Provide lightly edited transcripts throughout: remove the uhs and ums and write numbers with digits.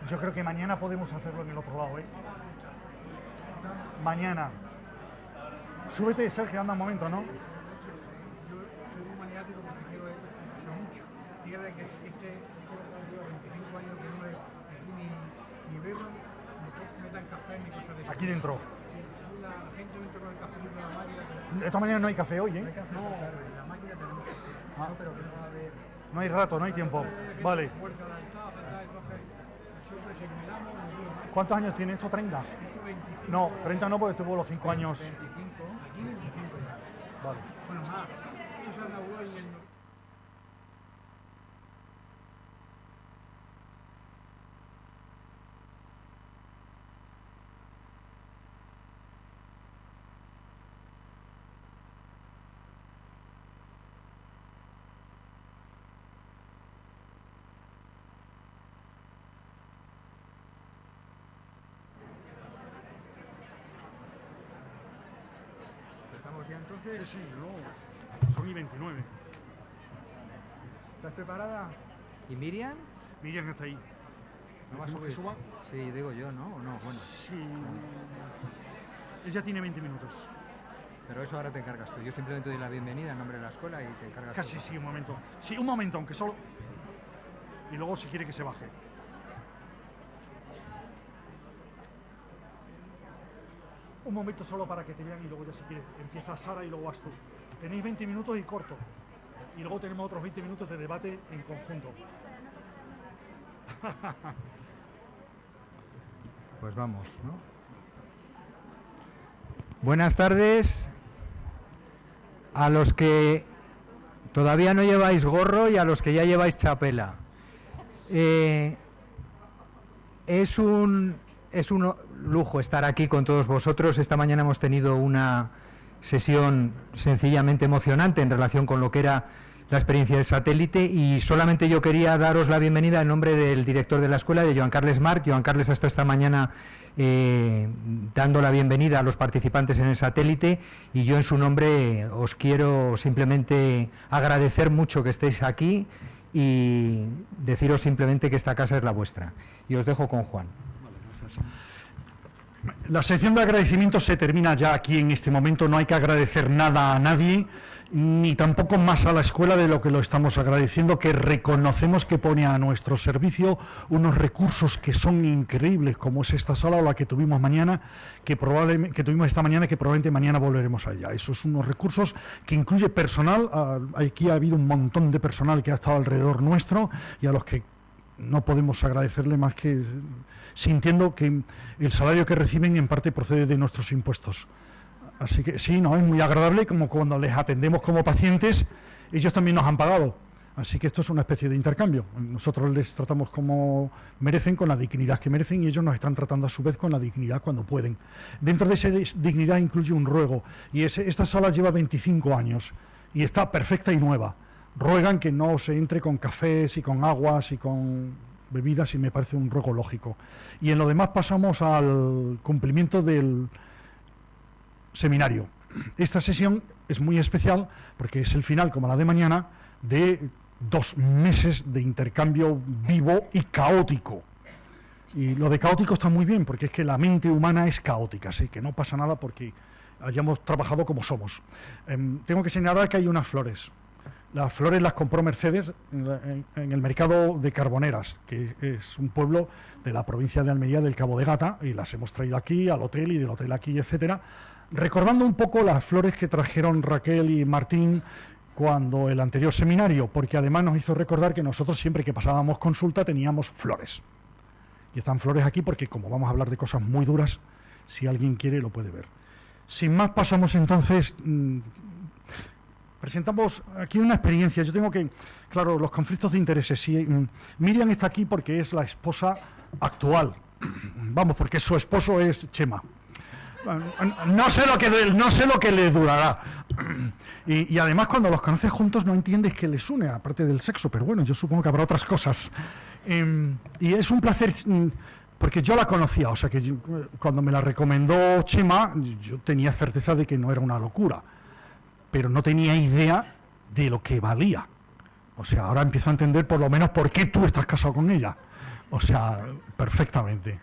Yo creo que mañana podemos hacerlo en el otro lado, ¿eh? Mañana. Súbete, Sergio, anda un momento, ¿no? Yo soy un maniático porque quiero hace mucho. Fíjate que lleva 25 años que no aquí ni bebo, ni metan café ni cosas de eso. Aquí dentro. La gente entra con el café de la máquina. Esta mañana no hay café hoy, ¿eh? No hay café, no, en la máquina tenemos café. Ah. No, pero que no va a haber. No hay rato, no hay tiempo. Vale. Entonces, siempre si miramos, ¿Cuántos años tiene esto? ¿30? 25. No, 30 no, porque tuvo los 5 años. 25, aquí 25 ya. Vale. Bueno, más. Esto se inauguró en el... ¿Empezamos ya entonces? Sí, no. Son y 29. ¿Estás preparada? ¿Y Miriam? Miriam está ahí. ¿No va a ¿Decimos que subir? suba? Sí, digo yo, ¿no? ¿O no? Bueno. Sí. Ella tiene 20 minutos. Pero eso ahora te encargas tú. Yo simplemente doy la bienvenida en nombre de la escuela y te encargas Casi tú. sí, un momento. Sí, un momento, aunque solo... Y luego si quiere que se baje. Un momento solo para que te vean y luego ya si quieres. Empieza Sara y luego vas tú. Tenéis 20 minutos y corto. Y luego tenemos otros 20 minutos de debate en conjunto. Pues vamos, ¿no? Buenas tardes a los que todavía no lleváis gorro y a los que ya lleváis chapela. Es un lujo estar aquí con todos vosotros. Esta mañana hemos tenido una sesión sencillamente emocionante en relación con lo que era la experiencia del satélite, y solamente yo quería daros la bienvenida en nombre del director de la escuela, de Joan Carles March. Joan Carles hasta esta mañana dando la bienvenida a los participantes en el satélite, y yo en su nombre os quiero simplemente agradecer mucho que estéis aquí y deciros simplemente que esta casa es la vuestra. Y os dejo con Juan. La sección de agradecimientos se termina ya aquí en este momento. No hay que agradecer nada a nadie, ni tampoco más a la escuela de lo que lo estamos agradeciendo, que reconocemos que pone a nuestro servicio unos recursos que son increíbles, como es esta sala o la que tuvimos mañana, que tuvimos esta mañana, que probablemente mañana volveremos a ella. Esos son unos recursos que incluye personal. Aquí ha habido un montón de personal que ha estado alrededor nuestro y a los que no podemos agradecerle más que sintiendo que el salario que reciben en parte procede de nuestros impuestos. Así que sí, no es muy agradable, como cuando les atendemos como pacientes, ellos también nos han pagado. Así que esto es una especie de intercambio. Nosotros les tratamos como merecen, con la dignidad que merecen, y ellos nos están tratando a su vez con la dignidad cuando pueden. Dentro de esa dignidad incluye un ruego, y esta sala lleva 25 años y está perfecta y nueva. Ruegan que no se entre con cafés y con aguas y con bebidas, y me parece un ruego lógico. Y en lo demás pasamos al cumplimiento del seminario. Esta sesión es muy especial porque es el final, como la de mañana, de 2 meses de intercambio vivo y caótico. Y lo de caótico está muy bien, porque es que la mente humana es caótica, así que no pasa nada porque hayamos trabajado como somos. Tengo que señalar que hay unas flores. Las flores las compró Mercedes en el mercado de Carboneras, que es un pueblo de la provincia de Almería, del Cabo de Gata, y las hemos traído aquí al hotel, y del hotel aquí, etcétera, recordando un poco las flores que trajeron Raquel y Martín cuando el anterior seminario, porque además nos hizo recordar que nosotros siempre que pasábamos consulta teníamos flores. Y están flores aquí porque, como vamos a hablar de cosas muy duras, si alguien quiere lo puede ver. Sin más, pasamos entonces... presentamos aquí una experiencia. Yo tengo que, claro, los conflictos de intereses. Sí, Miriam está aquí porque es la esposa actual. Vamos, porque su esposo es Chema. No sé lo que le durará. Y además, cuando los conoces juntos no entiendes qué les une, aparte del sexo, pero bueno, yo supongo que habrá otras cosas. Y es un placer, porque yo la conocía, o sea que cuando me la recomendó Chema, yo tenía certeza de que no era una locura, pero no tenía idea de lo que valía. O sea, ahora empiezo a entender por lo menos por qué tú estás casado con ella. O sea, perfectamente.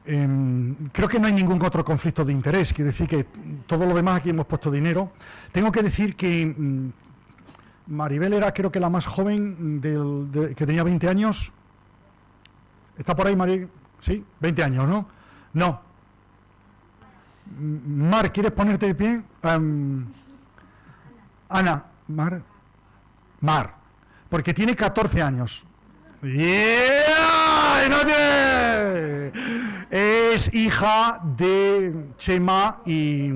Creo que no hay ningún otro conflicto de interés. Quiero decir que todo lo demás aquí hemos puesto dinero. Tengo que decir que Maribel era, creo que la más joven, que tenía 20 años. ¿Está por ahí, Maribel? Sí, 20 años, ¿no? No. Mar, ¿quieres ponerte de pie? Ana, Mar, porque tiene 14 años. ¡Yeah! Es hija de Chema y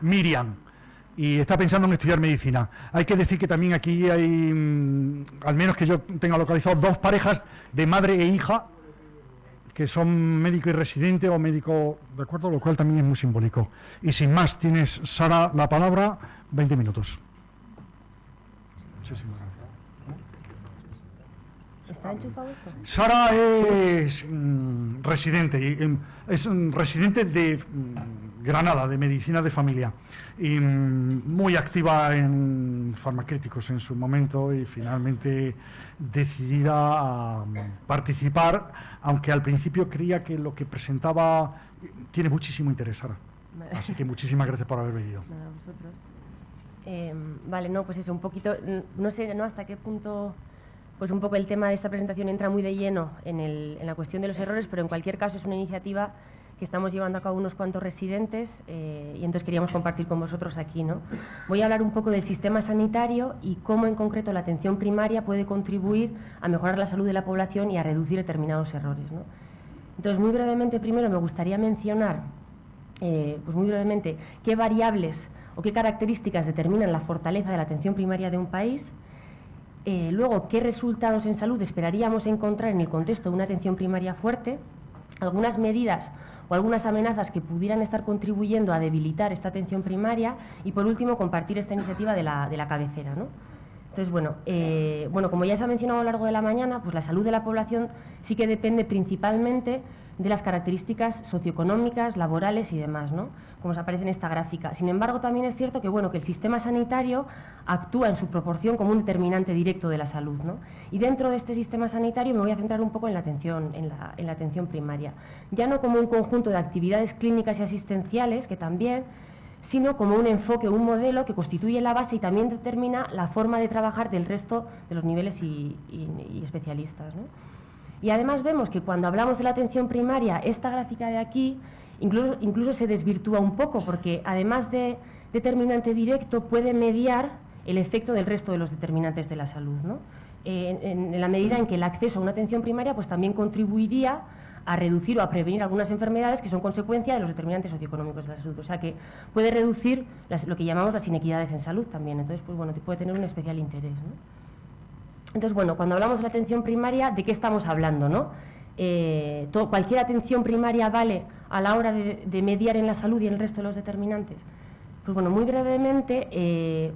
Miriam. Y está pensando en estudiar medicina. Hay que decir que también aquí hay, al menos que yo tenga localizado, 2 parejas de madre e hija que son médico y residente o médico, ¿de acuerdo? Lo cual también es muy simbólico. Y sin más, tienes, Sara, la palabra, 20 minutos. Muchísimas gracias. ¿Está enchufado esto? Sara es residente, es residente de Granada, de medicina de familia, y muy activa en farmacéuticos en su momento y finalmente decidida a participar, aunque al principio creía que lo que presentaba tiene muchísimo interés, Sara. Así que muchísimas gracias por haber venido. Nada, vosotros. Vale, no, pues eso, un poquito, no sé, ¿no?, hasta qué punto, pues un poco el tema de esta presentación entra muy de lleno en la cuestión de los errores, pero en cualquier caso es una iniciativa que estamos llevando a cabo unos cuantos residentes y entonces queríamos compartir con vosotros aquí, ¿no? Voy a hablar un poco del sistema sanitario y cómo en concreto la atención primaria puede contribuir a mejorar la salud de la población y a reducir determinados errores, ¿no? Entonces, muy brevemente, primero me gustaría mencionar, pues muy brevemente, qué variables o qué características determinan la fortaleza de la atención primaria de un país. Luego, qué resultados en salud esperaríamos encontrar en el contexto de una atención primaria fuerte, algunas medidas o algunas amenazas que pudieran estar contribuyendo a debilitar esta atención primaria y, por último, compartir esta iniciativa de la cabecera, ¿no? Entonces, bueno, como ya se ha mencionado a lo largo de la mañana, pues la salud de la población sí que depende principalmente de las características socioeconómicas, laborales y demás, ¿no?, como os aparece en esta gráfica. Sin embargo, también es cierto que, bueno, que el sistema sanitario actúa en su proporción como un determinante directo de la salud, ¿no? Y dentro de este sistema sanitario me voy a centrar un poco en la atención primaria, ya no como un conjunto de actividades clínicas y asistenciales, que también, sino como un enfoque, un modelo que constituye la base y también determina la forma de trabajar del resto de los niveles y especialistas, ¿no? Y además vemos que cuando hablamos de la atención primaria, esta gráfica de aquí incluso se desvirtúa un poco, porque además de determinante directo puede mediar el efecto del resto de los determinantes de la salud, ¿no? En la medida en que el acceso a una atención primaria pues también contribuiría a reducir o a prevenir algunas enfermedades que son consecuencia de los determinantes socioeconómicos de la salud. O sea que puede reducir lo que llamamos las inequidades en salud también. Entonces, pues bueno, puede tener un especial interés, ¿no? Entonces, bueno, cuando hablamos de la atención primaria, ¿de qué estamos hablando, no? ¿Cualquier atención primaria vale a la hora de mediar en la salud y en el resto de los determinantes? Pues bueno, muy brevemente,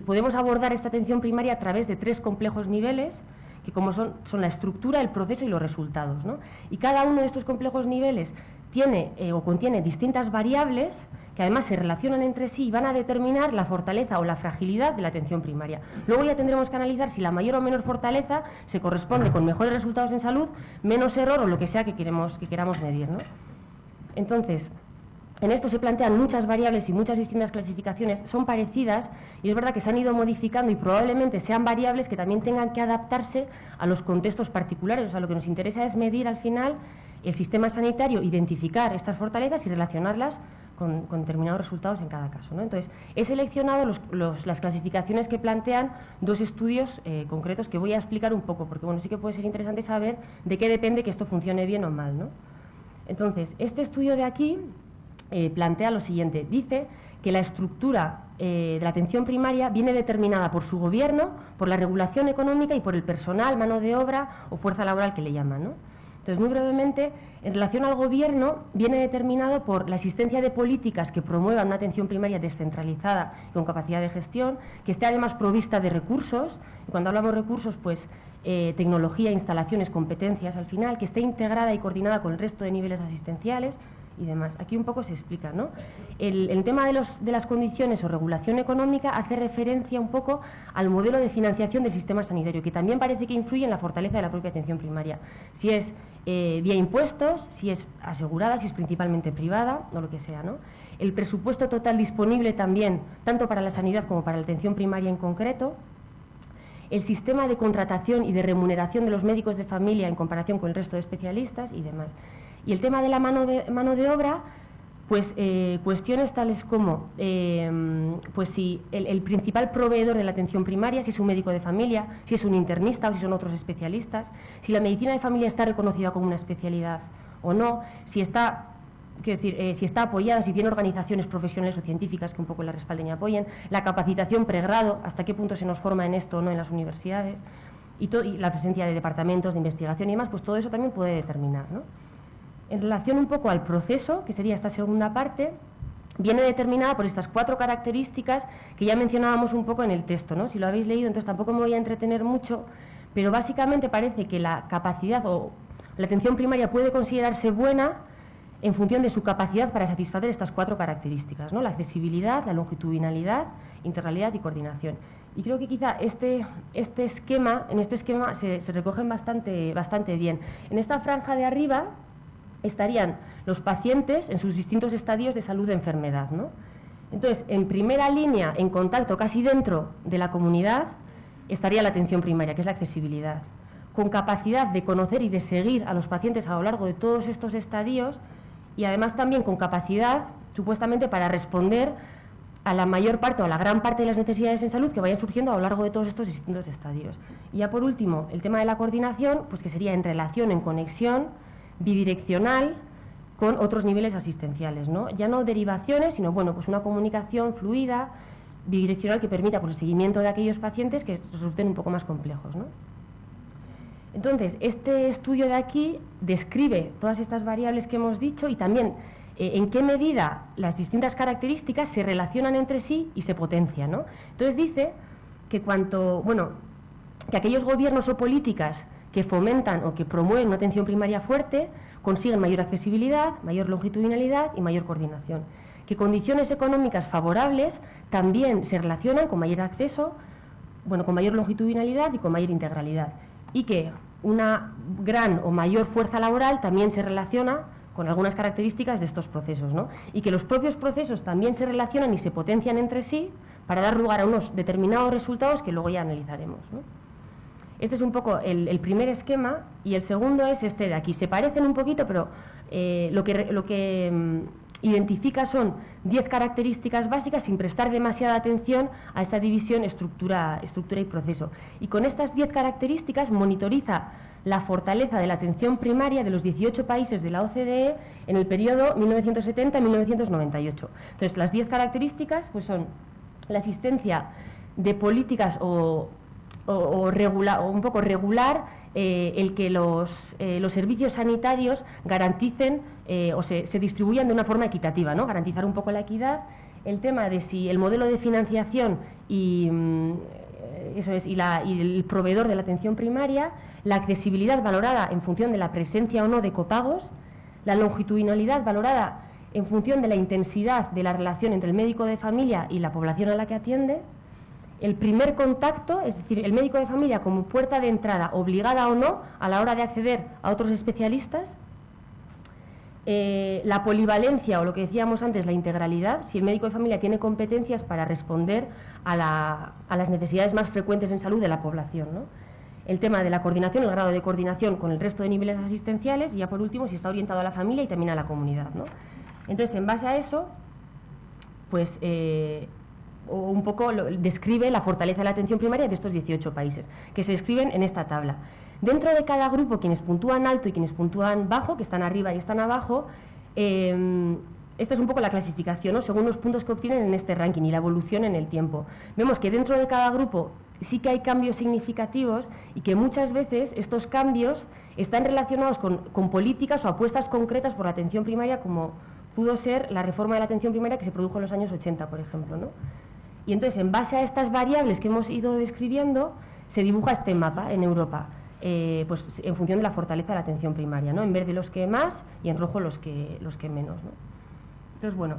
podemos abordar esta atención primaria a través de 3 complejos niveles, que como son la estructura, el proceso y los resultados, ¿no? Y cada uno de estos complejos niveles tiene o contiene distintas variables que además se relacionan entre sí y van a determinar la fortaleza o la fragilidad de la atención primaria. Luego ya tendremos que analizar si la mayor o menor fortaleza se corresponde con mejores resultados en salud, menos error o lo que sea que queramos medir, ¿no? Entonces, en esto se plantean muchas variables y muchas distintas clasificaciones, son parecidas y es verdad que se han ido modificando y probablemente sean variables que también tengan que adaptarse a los contextos particulares. O sea, lo que nos interesa es medir al final el sistema sanitario, identificar estas fortalezas y relacionarlas con determinados resultados en cada caso, ¿no? Entonces, he seleccionado las clasificaciones que plantean 2 estudios concretos que voy a explicar un poco, porque bueno, sí que puede ser interesante saber de qué depende que esto funcione bien o mal, ¿no? Entonces, este estudio de aquí plantea lo siguiente, dice que la estructura de la atención primaria viene determinada por su gobierno, por la regulación económica y por el personal, mano de obra o fuerza laboral que le llaman, ¿no? Entonces, muy brevemente, en relación al gobierno, viene determinado por la existencia de políticas que promuevan una atención primaria descentralizada y con capacidad de gestión, que esté además provista de recursos, y cuando hablamos de recursos, pues tecnología, instalaciones, competencias al final, que esté integrada y coordinada con el resto de niveles asistenciales, y demás. Aquí un poco se explica, ¿no? El tema de las condiciones o regulación económica hace referencia un poco al modelo de financiación del sistema sanitario, que también parece que influye en la fortaleza de la propia atención primaria. Si es vía impuestos, si es asegurada, si es principalmente privada, o lo que sea, ¿no? El presupuesto total disponible también, tanto para la sanidad como para la atención primaria en concreto. El sistema de contratación y de remuneración de los médicos de familia en comparación con el resto de especialistas y demás. Y el tema de la mano de obra, pues cuestiones tales como pues si el principal proveedor de la atención primaria, si es un médico de familia, si es un internista o si son otros especialistas, si la medicina de familia está reconocida como una especialidad o no, si está, quiero decir, si está apoyada, si tiene organizaciones profesionales o científicas que un poco la respalden y apoyen, la capacitación pregrado, hasta qué punto se nos forma en esto o no en las universidades, y la presencia de departamentos de investigación y demás, pues todo eso también puede determinar, ¿no? En relación un poco al proceso, que sería esta segunda parte, viene determinada por estas 4 características que ya mencionábamos un poco en el texto, ¿no? Si lo habéis leído, entonces tampoco me voy a entretener mucho, pero básicamente parece que la capacidad o la atención primaria puede considerarse buena en función de su capacidad para satisfacer estas 4 características, ¿no? La accesibilidad, la longitudinalidad, integralidad y coordinación. Y creo que quizá en este esquema se recogen bastante bien. En esta franja de arriba estarían los pacientes en sus distintos estadios de salud de enfermedad, ¿no? Entonces, en primera línea, en contacto casi dentro de la comunidad, estaría la atención primaria, que es la accesibilidad, con capacidad de conocer y de seguir a los pacientes a lo largo de todos estos estadios y además también con capacidad, supuestamente, para responder a la mayor parte o a la gran parte de las necesidades en salud que vayan surgiendo a lo largo de todos estos distintos estadios. Y ya por último, el tema de la coordinación, pues que sería en relación, en conexión, bidireccional con otros niveles asistenciales, ¿no? Ya no derivaciones, sino bueno, pues una comunicación fluida, bidireccional, que permita pues, el seguimiento de aquellos pacientes que resulten un poco más complejos, ¿no? Entonces, este estudio de aquí describe todas estas variables que hemos dicho y también en qué medida las distintas características se relacionan entre sí y se potencian, ¿no? Entonces dice que que aquellos gobiernos o políticas que fomentan o que promueven una atención primaria fuerte consiguen mayor accesibilidad, mayor longitudinalidad y mayor coordinación. Que condiciones económicas favorables también se relacionan con mayor acceso, con mayor longitudinalidad y con mayor integralidad. Y que una gran o mayor fuerza laboral también se relaciona con algunas características de estos procesos, ¿no? Y que los propios procesos también se relacionan y se potencian entre sí para dar lugar a unos determinados resultados que luego ya analizaremos, ¿no? Este es un poco el primer esquema y el segundo es este de aquí. Se parecen un poquito, pero lo que identifica son 10 características básicas sin prestar demasiada atención a esta división estructura y proceso. Y con estas 10 características monitoriza la fortaleza de la atención primaria de los 18 países de la OCDE en el periodo 1970-1998. Entonces, las 10 características pues son la existencia de políticas o un poco regular el que los servicios sanitarios garanticen o se distribuyan de una forma equitativa, ¿no? Garantizar un poco la equidad, el tema de si el modelo de financiación y el proveedor de la atención primaria, la accesibilidad valorada en función de la presencia o no de copagos, la longitudinalidad valorada en función de la intensidad de la relación entre el médico de familia y la población a la que atiende, el primer contacto, es decir, el médico de familia como puerta de entrada, obligada o no, a la hora de acceder a otros especialistas, la polivalencia o lo que decíamos antes, la integralidad, si el médico de familia tiene competencias para responder a las necesidades más frecuentes en salud de la población, ¿no? El tema de la coordinación, el grado de coordinación con el resto de niveles asistenciales y ya por último si está orientado a la familia y también a la comunidad, ¿no? Entonces, en base a eso, pues un poco describe la fortaleza de la atención primaria de estos 18 países, que se describen en esta tabla. Dentro de cada grupo, quienes puntúan alto y quienes puntúan bajo, que están arriba y están abajo, esta es un poco la clasificación, ¿no? Según los puntos que obtienen en este ranking y la evolución en el tiempo. Vemos que dentro de cada grupo sí que hay cambios significativos y que muchas veces estos cambios están relacionados con políticas o apuestas concretas por la atención primaria, como pudo ser la reforma de la atención primaria que se produjo en los años 80, por ejemplo, ¿no? Y entonces, en base a estas variables que hemos ido describiendo, se dibuja este mapa en Europa. pues en función de la fortaleza de la atención primaria, ¿no? En verde los que más y en rojo los que menos, ¿no? Entonces, bueno,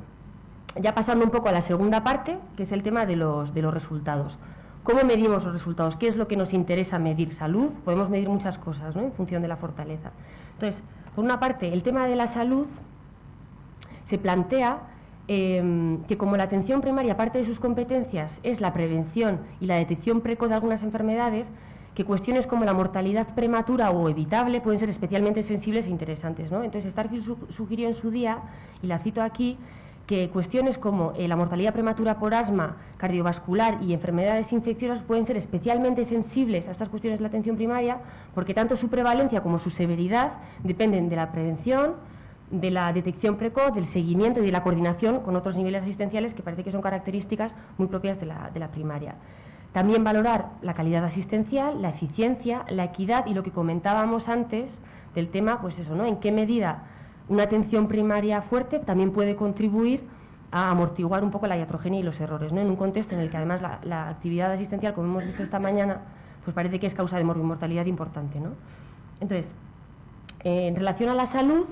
ya pasando un poco a la segunda parte, que es el tema de los resultados. ¿Cómo medimos los resultados? ¿Qué es lo que nos interesa medir? Salud, podemos medir muchas cosas, ¿no? En función de la fortaleza. Entonces, por una parte, el tema de la salud se plantea que como la atención primaria, parte de sus competencias es la prevención y la detección precoz de algunas enfermedades, que cuestiones como la mortalidad prematura o evitable pueden ser especialmente sensibles e interesantes, ¿no? Entonces, Starfield sugirió en su día, y la cito aquí, que cuestiones como la mortalidad prematura por asma, cardiovascular y enfermedades infecciosas pueden ser especialmente sensibles a estas cuestiones de la atención primaria, porque tanto su prevalencia como su severidad dependen de la prevención, de la detección precoz, del seguimiento y de la coordinación con otros niveles asistenciales que parece que son características muy propias de la primaria. También valorar la calidad asistencial, la eficiencia, la equidad y lo que comentábamos antes del tema, pues eso, ¿no? En qué medida una atención primaria fuerte también puede contribuir a amortiguar un poco la iatrogenia y los errores, ¿no? En un contexto en el que además la actividad asistencial, como hemos visto esta mañana, pues parece que es causa de morbimortalidad importante, ¿no? Entonces, en relación a la salud,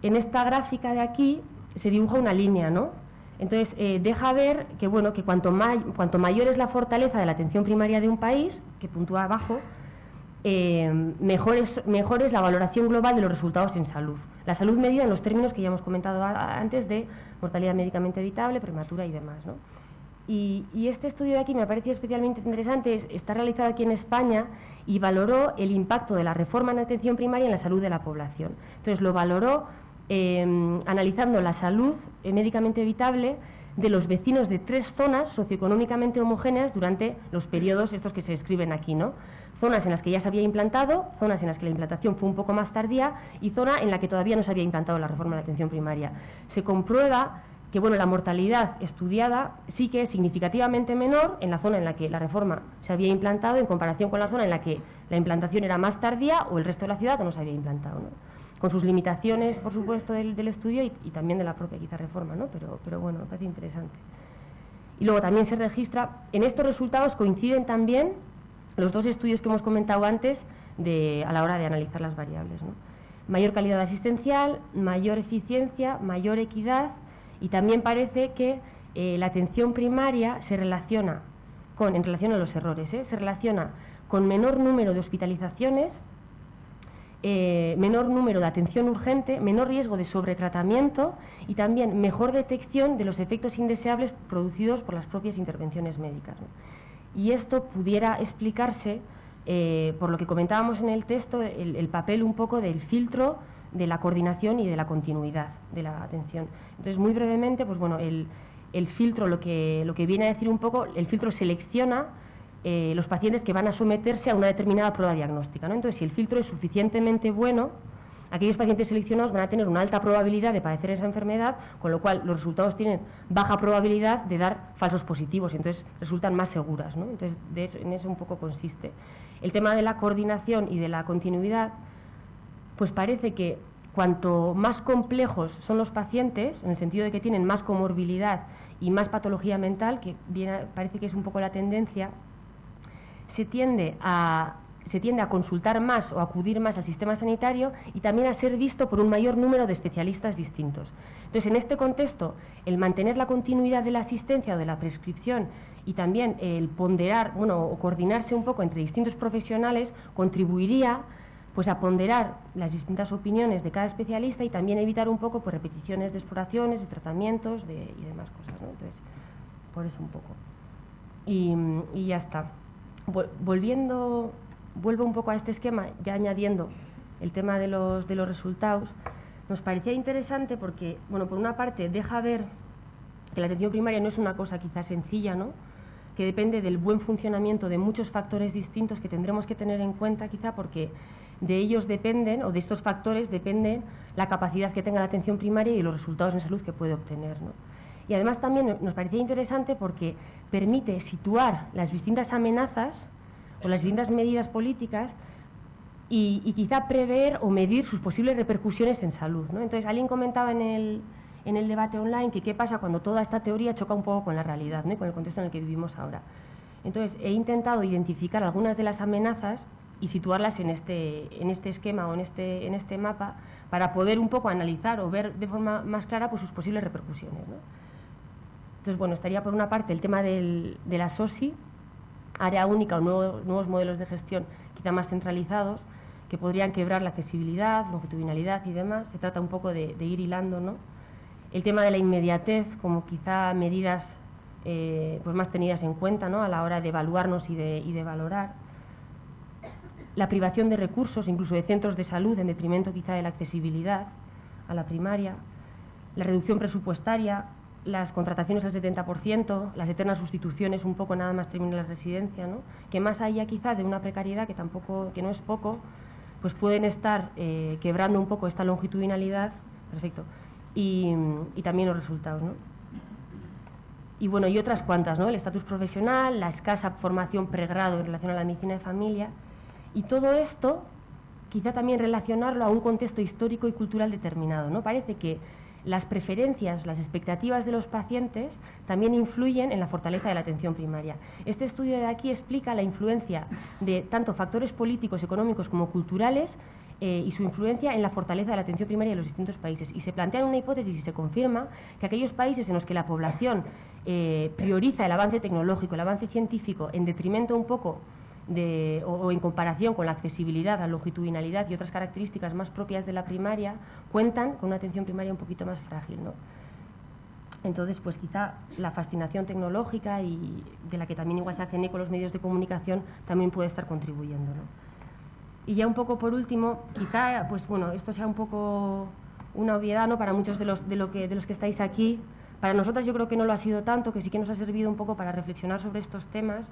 en esta gráfica de aquí se dibuja una línea, ¿no? Entonces, deja ver que, bueno, que cuanto mayor es la fortaleza de la atención primaria de un país, que puntúa abajo, mejor es la valoración global de los resultados en salud. La salud medida en los términos que ya hemos comentado antes de mortalidad médicamente evitable, prematura y demás, ¿no? Y este estudio de aquí me ha parecido especialmente interesante, está realizado aquí en España y valoró el impacto de la reforma en atención primaria en la salud de la población. Entonces lo valoró analizando la salud médicamente evitable de los vecinos de 3 zonas socioeconómicamente homogéneas durante los periodos estos que se describen aquí, ¿no? Zonas en las que ya se había implantado, zonas en las que la implantación fue un poco más tardía y zona en la que todavía no se había implantado la reforma de la atención primaria. Se comprueba que, bueno, la mortalidad estudiada sí que es significativamente menor en la zona en la que la reforma se había implantado en comparación con la zona en la que la implantación era más tardía o el resto de la ciudad no se había implantado, ¿no? Con sus limitaciones, por supuesto, del estudio y también de la propia quizá reforma, ¿no? Pero bueno, me parece interesante. Y luego también se registra, en estos resultados coinciden también los 2 estudios que hemos comentado antes a la hora de analizar las variables, ¿no? Mayor calidad asistencial, mayor eficiencia, mayor equidad y también parece que la atención primaria se relaciona en relación a los errores, se relaciona con menor número de hospitalizaciones, menor número de atención urgente, menor riesgo de sobretratamiento y también mejor detección de los efectos indeseables producidos por las propias intervenciones médicas, ¿no? Y esto pudiera explicarse por lo que comentábamos en el texto, el papel un poco del filtro, de la coordinación y de la continuidad de la atención. Entonces, muy brevemente, pues bueno, el filtro, lo que viene a decir un poco, el filtro selecciona los pacientes que van a someterse a una determinada prueba diagnóstica, ¿no? Entonces, si el filtro es suficientemente bueno, aquellos pacientes seleccionados van a tener una alta probabilidad de padecer esa enfermedad, con lo cual los resultados tienen baja probabilidad de dar falsos positivos y entonces resultan más seguras, ¿no? Entonces, en eso un poco consiste. El tema de la coordinación y de la continuidad, pues parece que cuanto más complejos son los pacientes, en el sentido de que tienen más comorbilidad y más patología mental, que parece que es un poco la tendencia, se tiende a consultar más o acudir más al sistema sanitario y también a ser visto por un mayor número de especialistas distintos. Entonces, en este contexto, el mantener la continuidad de la asistencia o de la prescripción y también el ponderar, o coordinarse un poco entre distintos profesionales contribuiría pues a ponderar las distintas opiniones de cada especialista y también evitar un poco pues repeticiones de exploraciones, de tratamientos y demás cosas, ¿no? Entonces, por eso un poco. Y ya está. Vuelvo un poco a este esquema, ya añadiendo el tema de los resultados. Nos parecía interesante porque, bueno, por una parte deja ver que la atención primaria no es una cosa quizás sencilla, ¿no? Que depende del buen funcionamiento de muchos factores distintos que tendremos que tener en cuenta quizá porque de ellos dependen, o de estos factores depende la capacidad que tenga la atención primaria y los resultados en salud que puede obtener, ¿no? Y además también nos parecía interesante porque permite situar las distintas amenazas o las distintas medidas políticas y quizá prever o medir sus posibles repercusiones en salud, ¿no? Entonces, alguien comentaba en el debate online que qué pasa cuando toda esta teoría choca un poco con la realidad, ¿no? Y con el contexto en el que vivimos ahora. Entonces, he intentado identificar algunas de las amenazas y situarlas en este esquema o en este mapa para poder un poco analizar o ver de forma más clara pues, sus posibles repercusiones, ¿no? Entonces, bueno, estaría por una parte el tema de la SOSI, área única o nuevos modelos de gestión quizá más centralizados, que podrían quebrar la accesibilidad, longitudinalidad y demás. Se trata un poco de ir hilando, ¿no? El tema de la inmediatez, como quizá medidas pues más tenidas en cuenta, ¿no? A la hora de evaluarnos y de valorar. La privación de recursos, incluso de centros de salud, en detrimento quizá de la accesibilidad a la primaria. La reducción presupuestaria, las contrataciones al 70%, las eternas sustituciones, un poco nada más termina la residencia, ¿no? Que más allá quizá de una precariedad que no es poco, pues pueden estar quebrando un poco esta longitudinalidad, perfecto, y también los resultados, ¿no? Y bueno, y otras cuantas, ¿no? El estatus profesional, la escasa formación pregrado en relación a la medicina de familia, y todo esto quizá también relacionarlo a un contexto histórico y cultural determinado, ¿no? Parece que las preferencias, las expectativas de los pacientes también influyen en la fortaleza de la atención primaria. Este estudio de aquí explica la influencia de tanto factores políticos, económicos como culturales y su influencia en la fortaleza de la atención primaria de los distintos países. Y se plantea una hipótesis y se confirma que aquellos países en los que la población prioriza el avance tecnológico, el avance científico, en detrimento un poco o en comparación con la accesibilidad, la longitudinalidad y otras características más propias de la primaria, cuentan con una atención primaria un poquito más frágil, ¿no? Entonces, pues quizá la fascinación tecnológica y de la que también igual se hacen eco los medios de comunicación también puede estar contribuyendo, ¿no? Y ya un poco por último, quizá, pues bueno, esto sea un poco una obviedad, ¿no? Para muchos de los que estáis aquí. Para nosotras yo creo que no lo ha sido tanto, que sí que nos ha servido un poco para reflexionar sobre estos temas.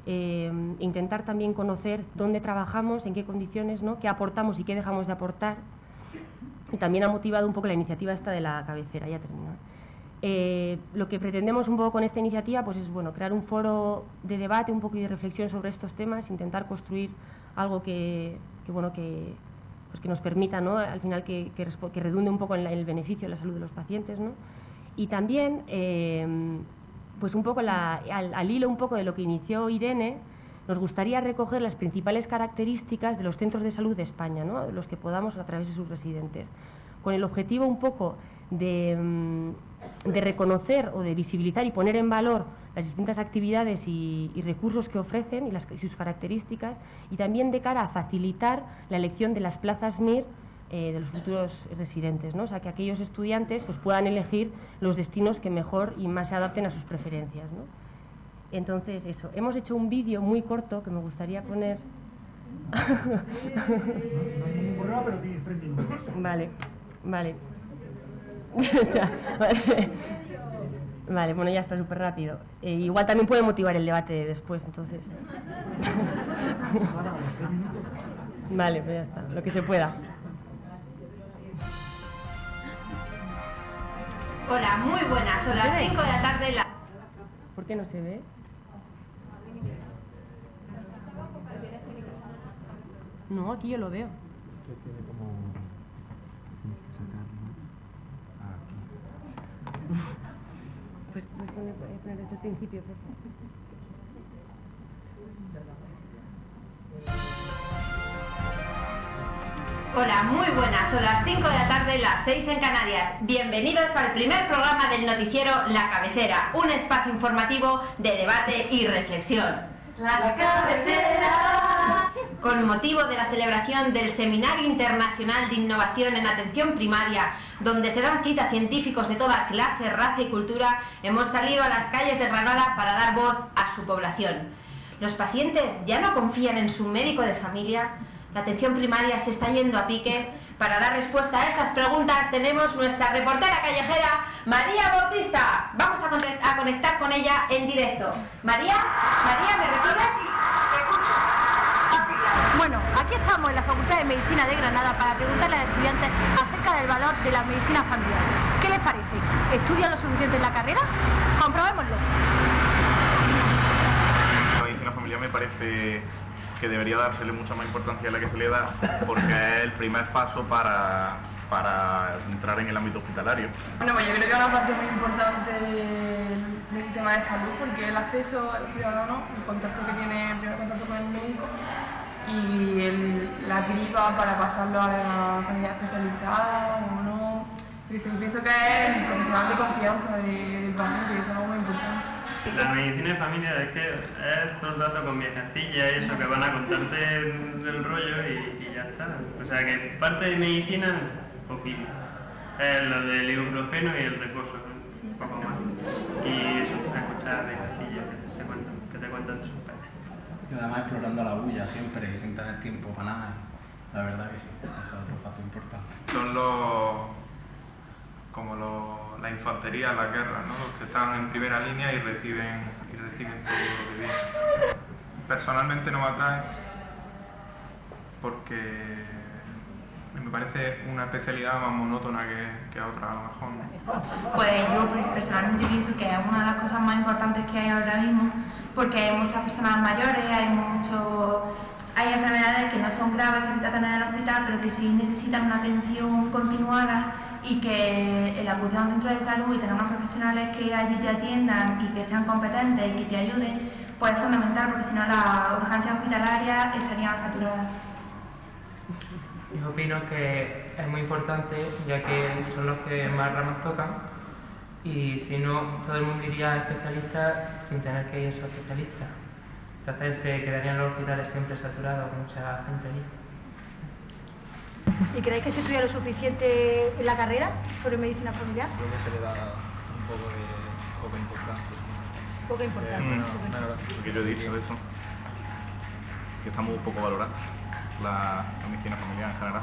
Intentar también conocer dónde trabajamos, en qué condiciones, ¿no? Qué aportamos y qué dejamos de aportar. Y también ha motivado un poco la iniciativa esta de la cabecera, ya termino. Lo que pretendemos un poco con esta iniciativa pues es bueno, crear un foro de debate, un poco y de reflexión sobre estos temas, intentar construir algo que nos permita, ¿no? Al final que redunde un poco en el beneficio de la salud de los pacientes, ¿no? Y también pues un poco al hilo un poco de lo que inició Irene, nos gustaría recoger las principales características de los centros de salud de España, ¿no? Los que podamos a través de sus residentes, con el objetivo un poco de reconocer o de visibilizar y poner en valor las distintas actividades y recursos que ofrecen y sus características, y también de cara a facilitar la elección de las plazas MIR de los futuros residentes, ¿no? O sea, que aquellos estudiantes pues, puedan elegir los destinos que mejor y más se adapten a sus preferencias, ¿no? Entonces, eso. Hemos hecho un vídeo muy corto que me gustaría poner. No hay ningún problema, pero tienes 3 minutos. Vale. Vale, bueno, ya está súper rápido. Igual también puede motivar el debate después, entonces. Vale, pues ya está, lo que se pueda. Hola, muy buenas, son las 5 de la tarde. ¿Por qué no se ve? No, aquí yo lo veo. Tiene como... Tienes que sacarlo aquí. Pues poner desde el principio, por favor. Hola, muy buenas, son las 5 de la tarde, las 6 en Canarias. Bienvenidos al primer programa del noticiero La Cabecera, un espacio informativo de debate y reflexión. La Cabecera. Con motivo de la celebración del Seminario Internacional de Innovación en Atención Primaria, donde se dan cita científicos de toda clase, raza y cultura, hemos salido a las calles de Granada para dar voz a su población. Los pacientes ya no confían en su médico de familia. La atención primaria se está yendo a pique. Para dar respuesta a estas preguntas tenemos nuestra reportera callejera, María Bautista. Vamos a conectar con ella en directo. María, ¿me recibes? Bueno, aquí estamos en la Facultad de Medicina de Granada para preguntarle a los estudiantes acerca del valor de la medicina familiar. ¿Qué les parece? ¿Estudian lo suficiente en la carrera? Comprobémoslo. La medicina familiar me parece que debería dársele mucha más importancia a la que se le da, porque es el primer paso para entrar en el ámbito hospitalario. Bueno, pues yo creo que es una parte muy importante del sistema de salud, porque el acceso al ciudadano, el contacto que tiene, el primer contacto con el médico, y la criba para pasarlo a la sanidad especializada o no. Yo pienso que es el profesional de confianza del paciente y eso es algo muy importante. La medicina de familia es que es todo el rato con viejecillas y eso que van a contarte el rollo y ya está. O sea que parte de medicina, poquito. Es lo del ibuprofeno y el reposo, un poco más. Y eso, escuchar viejecillas que te cuentan sus penas. Y además explorando la bulla siempre y sin tener tiempo para nada. La verdad que sí, eso es otro factor importante. Son la infantería en la guerra, ¿no? Los que están en primera línea y reciben todo lo que viene. Personalmente no me atrae porque me parece una especialidad más monótona que otra, a lo mejor, ¿no? Pues yo personalmente pienso que es una de las cosas más importantes que hay ahora mismo, porque hay muchas personas mayores, hay enfermedades que no son graves, que se tratan en el hospital, pero que sí necesitan una atención continuada, y que el acudir a un centro de salud y tener unos profesionales que allí te atiendan y que sean competentes y que te ayuden, pues es fundamental, porque si no las urgencias hospitalarias estarían saturadas. Yo opino que es muy importante, ya que son los que más ramas tocan, y si no, todo el mundo iría a especialistas sin tener que ir a esos especialistas. Entonces se quedarían los hospitales siempre saturados, con mucha gente allí. ¿Y creéis que se estudia lo suficiente en la carrera sobre medicina familiar? Creo que se le da un poco de poca importancia. Poca importancia. Lo que yo he dicho de eso, que está muy poco valorada la medicina familiar en general,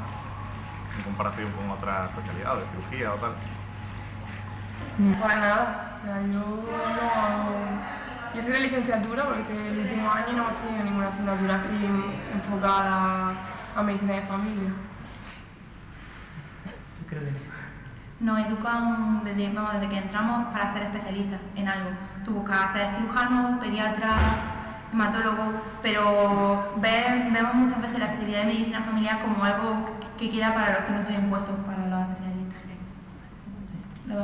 en comparación con otras especialidades, cirugía o tal. Para nada. O sea, yo soy de licenciatura porque soy el último año y no hemos tenido ninguna asignatura así enfocada a medicina de familia. Creo que Nos educan desde que entramos para ser especialistas en algo. Tú buscas ser cirujano, pediatra, hematólogo, pero vemos muchas veces la especialidad de medicina familiar como algo que queda para los que no tienen puestos para los especialistas. Yo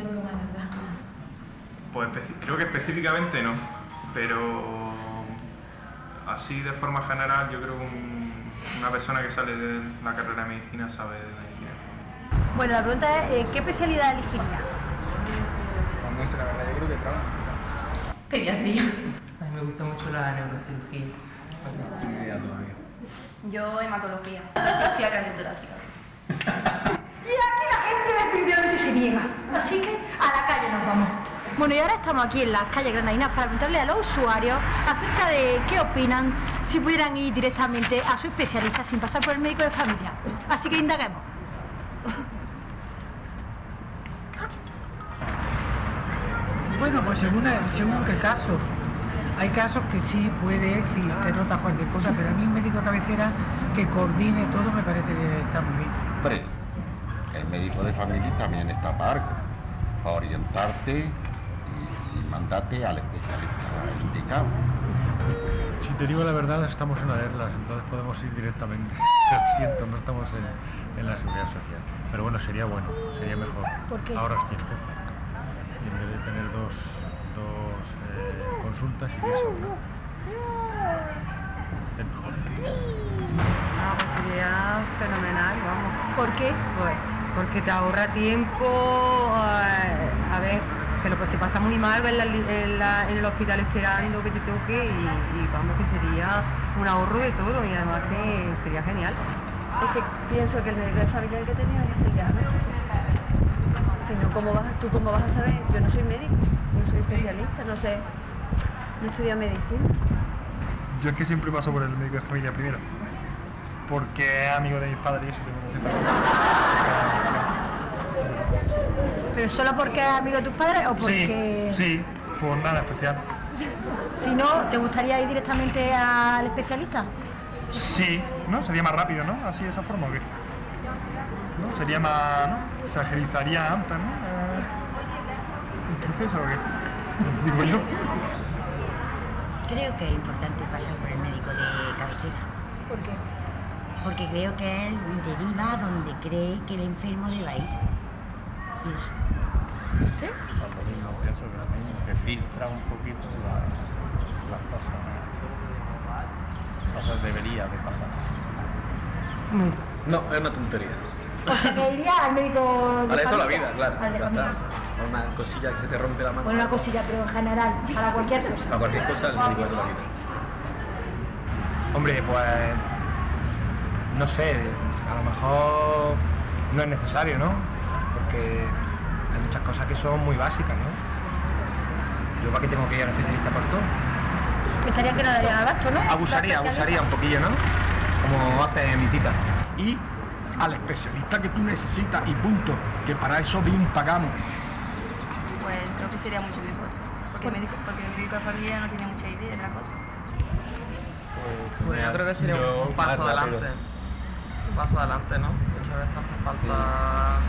lo veo mal, la verdad. Pues creo que específicamente no, pero así de forma general yo creo que una persona que sale de la carrera de medicina sabe de medicina. Bueno, la pregunta es, ¿qué especialidad elegiría? Pues no sé, la verdad, yo creo que trabajo. Pediatría. a mí me gusta mucho la neurocirugía. No tengo idea todavía. Yo hematología, patología cardiotorácica. Y aquí la gente definitivamente se niega, así que a la calle nos vamos. Bueno, y ahora estamos aquí en las calles granadinas para preguntarle a los usuarios acerca de qué opinan si pudieran ir directamente a su especialista sin pasar por el médico de familia. Así que indaguemos. Bueno, pues según qué caso. Hay casos que sí puedes y te notas cualquier cosa, pero a mí un médico de cabecera que coordine todo me parece que está muy bien. Hombre, el médico de familia también está para orientarte y mandarte al especialista indicado. Si te digo la verdad, estamos en Aderlas, entonces podemos ir directamente. Lo siento, no estamos en la seguridad social. Pero bueno, sería mejor. ¿Por qué? Ahorras tiempo. Y en vez de tener dos consultas, irías a una. Es mejor. Pues sería fenomenal, vamos. ¿Por qué? Pues porque te ahorra tiempo, a ver, que se pasa muy mal en el hospital esperando que te toque y vamos, que sería un ahorro de todo y además que sería genial. Es que pienso que el médico de familia es el que tenía que hacer ya, ¿no? Si no, ¿cómo vas a saber? Yo no soy médico, no soy especialista, no sé, no estudio medicina. Yo es que siempre paso por el médico de familia primero, porque es amigo de mis padres y eso tengo que hacer. ¿Pero solo porque es amigo de tus padres o porque...? Sí, por nada especial. Si no, ¿te gustaría ir directamente al especialista? Sí, ¿no? Sería más rápido, ¿no? Así de esa forma, ¿o qué? ¿No? Sería más, ¿no? Se agilizaría antes, ¿no? ¿El proceso o qué? Digo yo. Creo que es importante pasar por el médico de cabecera. ¿Por qué? Porque creo que él deriva donde cree que el enfermo deba ir. Y eso. ¿Usted? Lo mismo, pienso que lo mismo, que filtra un poquito las cosas. Entonces debería de pasarse. No, es una tontería. O sea, que iría al médico Para de toda la familia. vida, claro. Al de Ya familia. está. Una cosilla que se te rompe la mano. Bueno, una cosilla, pero en general, para cualquier cosa. Para cualquier cosa, el médico de toda la vida. Hombre, pues no sé, a lo mejor no es necesario, ¿no? Porque hay muchas cosas que son muy básicas, ¿no? Yo para qué tengo que ir al especialista por todo. Estaría que no daría abasto, ¿no? Abusaría un poquillo, ¿no? Como hace mi tita. Y al especialista que tú necesitas y punto, que para eso bien pagamos. Pues creo que sería mucho mejor, porque el médico de familia no tiene mucha idea de la cosa. Pues yo creo que sería un paso adelante. Un paso adelante, ¿no? Muchas veces hace falta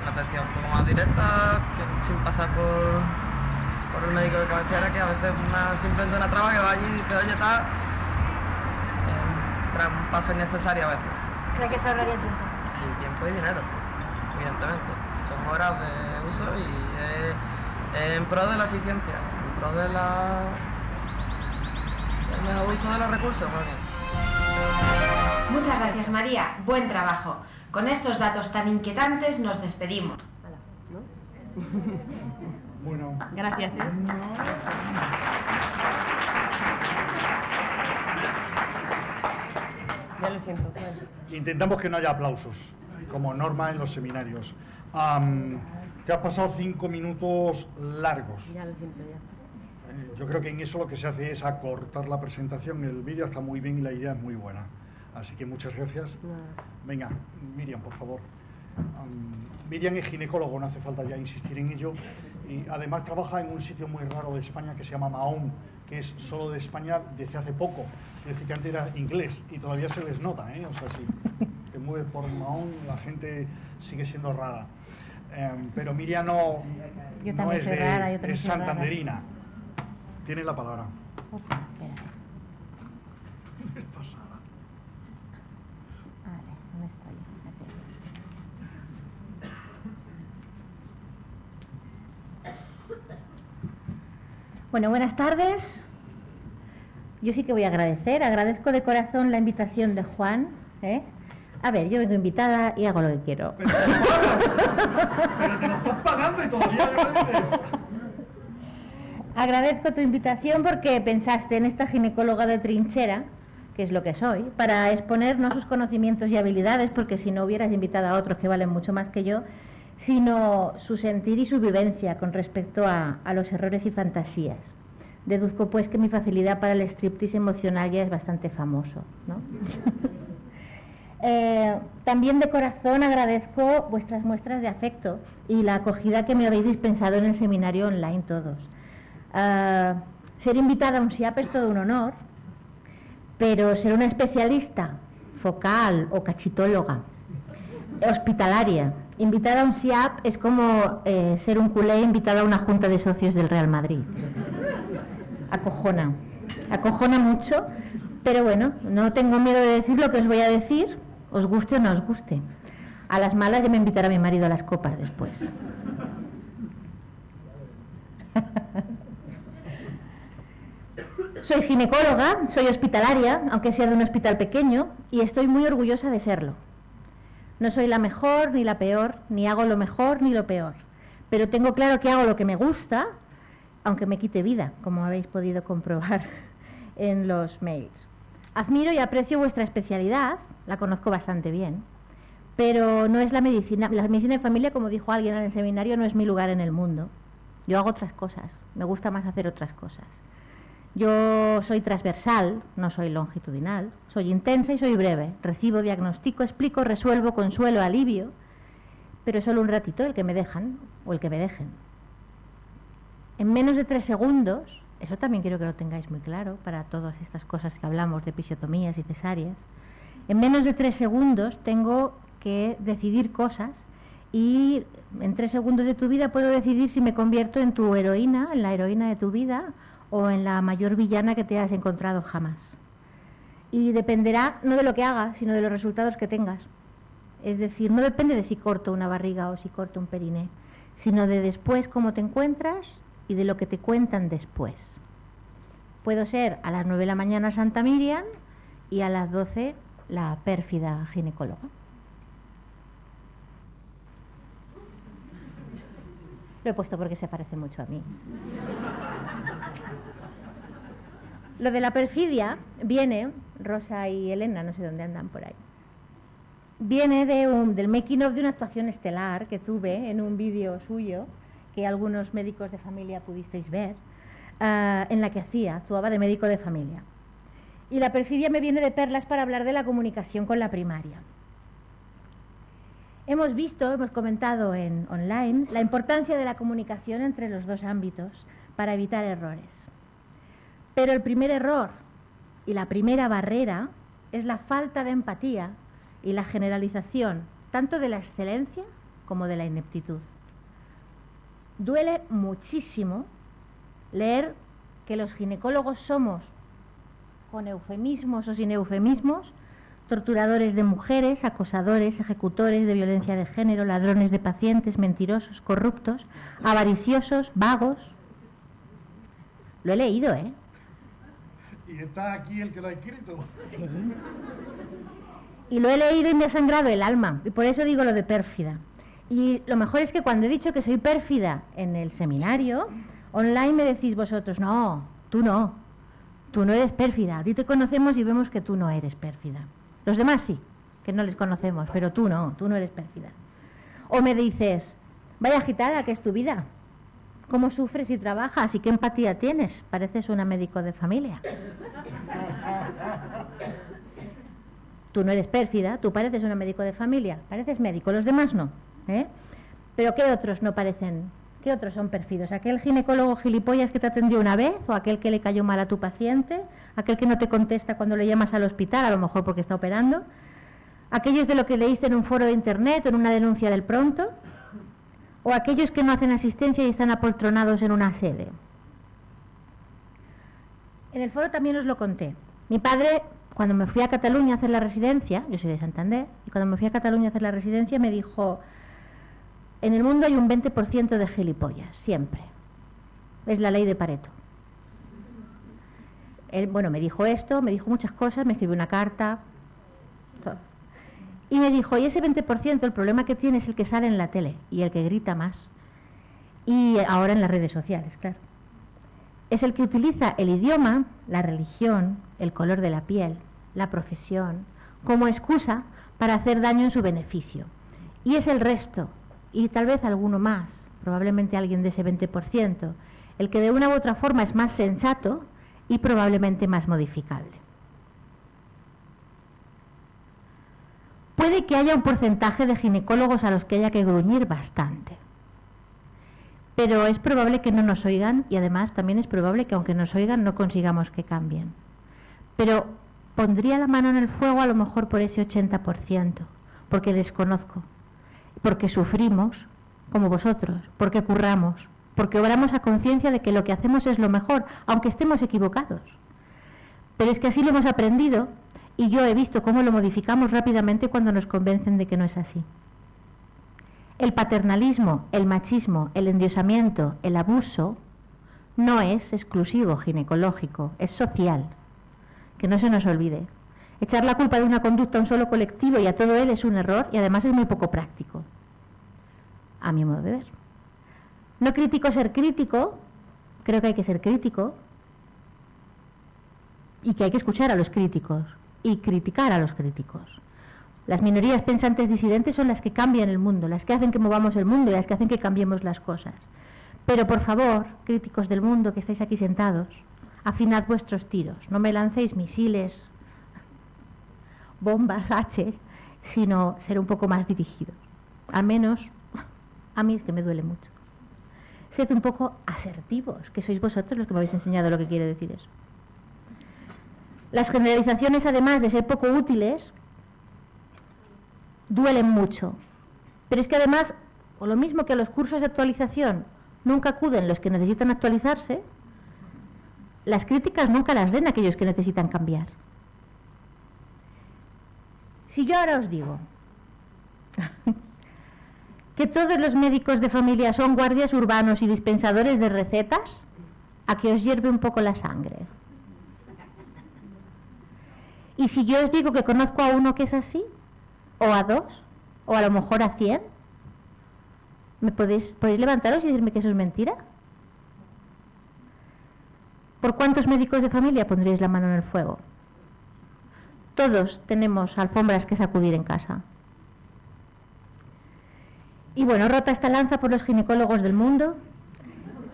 una atención un poco más directa, que sin pasar por el médico de cabecera, que a veces simplemente una traba que va allí y dice, oye, tal, un paso innecesario a veces. ¿Crees que se ahorraría tiempo? Sí, tiempo y dinero, evidentemente. Son horas de uso y es en pro de la eficiencia, en pro de el mejor uso de los recursos, más bien. Muchas gracias, María. Buen trabajo. Con estos datos tan inquietantes nos despedimos. Bueno. Gracias, ¿eh? Ya lo siento. Intentamos que no haya aplausos, como norma en los seminarios. Te has pasado 5 minutos largos. Ya lo siento, ya. Yo creo que en eso lo que se hace es acortar la presentación. El vídeo está muy bien y la idea es muy buena. Así que muchas gracias. Venga, Miriam, por favor. Miriam es ginecólogo, no hace falta ya insistir en ello. Y además trabaja en un sitio muy raro de España que se llama Mahón, que es solo de España desde hace poco. Es decir, que antes era inglés y todavía se les nota, ¿eh? O sea, si te mueves por Mahón, la gente sigue siendo rara. Pero Miriam no es es santanderina. Tiene la palabra. ¿Dónde está Sara? ¿Dónde estoy? Bueno, buenas tardes. Yo sí que voy a agradezco de corazón la invitación de Juan, ¿eh? A ver, yo vengo invitada y hago lo que quiero. Pero te lo estás pagando y todavía no lo dices. Agradezco tu invitación porque pensaste en esta ginecóloga de trinchera, que es lo que soy, para exponer no sus conocimientos y habilidades, porque si no hubieras invitado a otros que valen mucho más que yo, sino su sentir y su vivencia con respecto a los errores y fantasías. Deduzco pues que mi facilidad para el striptease emocional ya es bastante famoso, ¿no? También de corazón agradezco vuestras muestras de afecto y la acogida que me habéis dispensado en el seminario online todos. Ser invitada a un SIAP es todo un honor, pero ser una especialista focal o cachitóloga, hospitalaria, invitada a un SIAP es como ser un culé invitado a una junta de socios del Real Madrid. Acojona mucho, pero bueno, no tengo miedo de decir lo que os voy a decir, os guste o no os guste. A las malas ya me invitará mi marido a las copas después. Soy ginecóloga, soy hospitalaria, aunque sea de un hospital pequeño, y estoy muy orgullosa de serlo. No soy la mejor ni la peor, ni hago lo mejor ni lo peor, pero tengo claro que hago lo que me gusta, aunque me quite vida, como habéis podido comprobar en los mails. Admiro y aprecio vuestra especialidad, la conozco bastante bien, pero no es la medicina de familia, como dijo alguien en el seminario, no es mi lugar en el mundo. Yo hago otras cosas, me gusta más hacer otras cosas. Yo soy transversal, no soy longitudinal, soy intensa y soy breve. Recibo, diagnostico, explico, resuelvo, consuelo, alivio, pero es solo un ratito el que me dejan o el que me dejen. En menos de 3 segundos, eso también quiero que lo tengáis muy claro para todas estas cosas que hablamos de episiotomías y cesáreas, en menos de 3 segundos tengo que decidir cosas y en 3 segundos de tu vida puedo decidir si me convierto en tu heroína, en la heroína de tu vida, o en la mayor villana que te has encontrado jamás. Y dependerá no de lo que hagas, sino de los resultados que tengas. Es decir, no depende de si corto una barriga o si corto un periné, sino de después cómo te encuentras y de lo que te cuentan después. Puedo ser a las 9 de la mañana Santa Miriam y a las 12 la pérfida ginecóloga. Lo he puesto porque se parece mucho a mí. Lo de la perfidia viene, Rosa y Elena, no sé dónde andan por ahí, viene del making of de una actuación estelar que tuve en un vídeo suyo, que algunos médicos de familia pudisteis ver, en la que actuaba de médico de familia. Y la perfidia me viene de perlas para hablar de la comunicación con la primaria. Hemos comentado online la importancia de la comunicación entre los dos ámbitos para evitar errores. Pero el primer error y la primera barrera es la falta de empatía y la generalización tanto de la excelencia como de la ineptitud. Duele muchísimo leer que los ginecólogos somos, con eufemismos o sin eufemismos, torturadores de mujeres, acosadores, ejecutores de violencia de género, ladrones de pacientes, mentirosos, corruptos, avariciosos, vagos. Lo he leído, ¿eh? Y está aquí el que lo ha escrito. Sí. Y lo he leído y me ha sangrado el alma, y por eso digo lo de pérfida. Y lo mejor es que cuando he dicho que soy pérfida en el seminario, online me decís vosotros, no eres pérfida, a ti te conocemos y vemos que tú no eres pérfida. Los demás sí, que no les conocemos, pero tú no eres pérfida. O me dices, vaya agitada que es tu vida, cómo sufres y trabajas y qué empatía tienes, pareces una médico de familia. Tú no eres pérfida, tú pareces una médico de familia, pareces médico, los demás no, ¿eh? Pero ¿qué otros no parecen? ¿Qué otros son pérfidos? ¿Aquel ginecólogo gilipollas que te atendió una vez? ¿O aquel que le cayó mal a tu paciente? ¿Aquel que no te contesta cuando le llamas al hospital, a lo mejor porque está operando? ¿Aquellos de lo que leíste en un foro de internet o en una denuncia del Pronto? ¿O aquellos que no hacen asistencia y están apoltronados en una sede? En el foro también os lo conté. Mi padre, cuando me fui a Cataluña a hacer la residencia, yo soy de Santander, y cuando me fui a Cataluña a hacer la residencia me dijo, en el mundo hay un 20% de gilipollas, siempre. Es la ley de Pareto. Él, me dijo esto, me dijo muchas cosas, me escribió una carta, todo. Y me dijo, y ese 20%, el problema que tiene es el que sale en la tele y el que grita más. Y ahora en las redes sociales, claro. Es el que utiliza el idioma, la religión, el color de la piel, la profesión, como excusa para hacer daño en su beneficio. Y es el resto, y tal vez alguno más, probablemente alguien de ese 20%, el que de una u otra forma es más sensato y probablemente más modificable. Puede que haya un porcentaje de ginecólogos a los que haya que gruñir bastante, pero es probable que no nos oigan y además también es probable que aunque nos oigan no consigamos que cambien. Pero pondría la mano en el fuego a lo mejor por ese 80%, porque desconozco, porque sufrimos, como vosotros, porque curramos, porque obramos a conciencia de que lo que hacemos es lo mejor, aunque estemos equivocados. Pero es que así lo hemos aprendido y yo he visto cómo lo modificamos rápidamente cuando nos convencen de que no es así. El paternalismo, el machismo, el endiosamiento, el abuso no es exclusivo ginecológico, es social. Que no se nos olvide. Echar la culpa de una conducta a un solo colectivo y a todo él es un error y además es muy poco práctico, a mi modo de ver. No critico ser crítico, creo que hay que ser crítico y que hay que escuchar a los críticos y criticar a los críticos. Las minorías pensantes disidentes son las que cambian el mundo, las que hacen que movamos el mundo y las que hacen que cambiemos las cosas. Pero por favor, críticos del mundo que estáis aquí sentados, afinad vuestros tiros, no me lancéis misiles, bombas H, sino ser un poco más dirigidos. Al menos, a mí es que me duele mucho. Sed un poco asertivos, que sois vosotros los que me habéis enseñado lo que quiere decir eso. Las generalizaciones, además de ser poco útiles, duelen mucho. Pero es que además, o lo mismo que a los cursos de actualización nunca acuden los que necesitan actualizarse, las críticas nunca las den aquellos que necesitan cambiar. Si yo ahora os digo que todos los médicos de familia son guardias urbanos y dispensadores de recetas, a que os hierve un poco la sangre. Y si yo os digo que conozco a uno que es así, o a dos, o a lo mejor a 100, ¿podéis levantaros y decirme que eso es mentira? ¿Por cuántos médicos de familia pondríais la mano en el fuego? Todos tenemos alfombras que sacudir en casa. Y bueno, rota esta lanza por los ginecólogos del mundo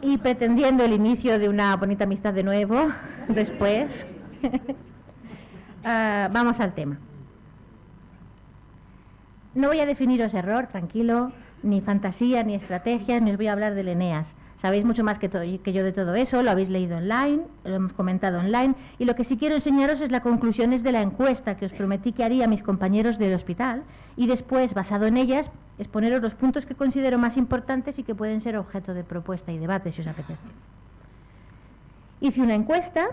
y pretendiendo el inicio de una bonita amistad de nuevo, después, vamos al tema. No voy a definiros error, tranquilo, ni fantasía, ni estrategia, ni os voy a hablar del Eneas. Sabéis mucho más que yo de todo eso, lo habéis leído online, lo hemos comentado online, y lo que sí quiero enseñaros es las conclusiones de la encuesta que os prometí que haría a mis compañeros del hospital, y después, basado en ellas, exponeros los puntos que considero más importantes y que pueden ser objeto de propuesta y debate, si os apetece. Hice una encuesta,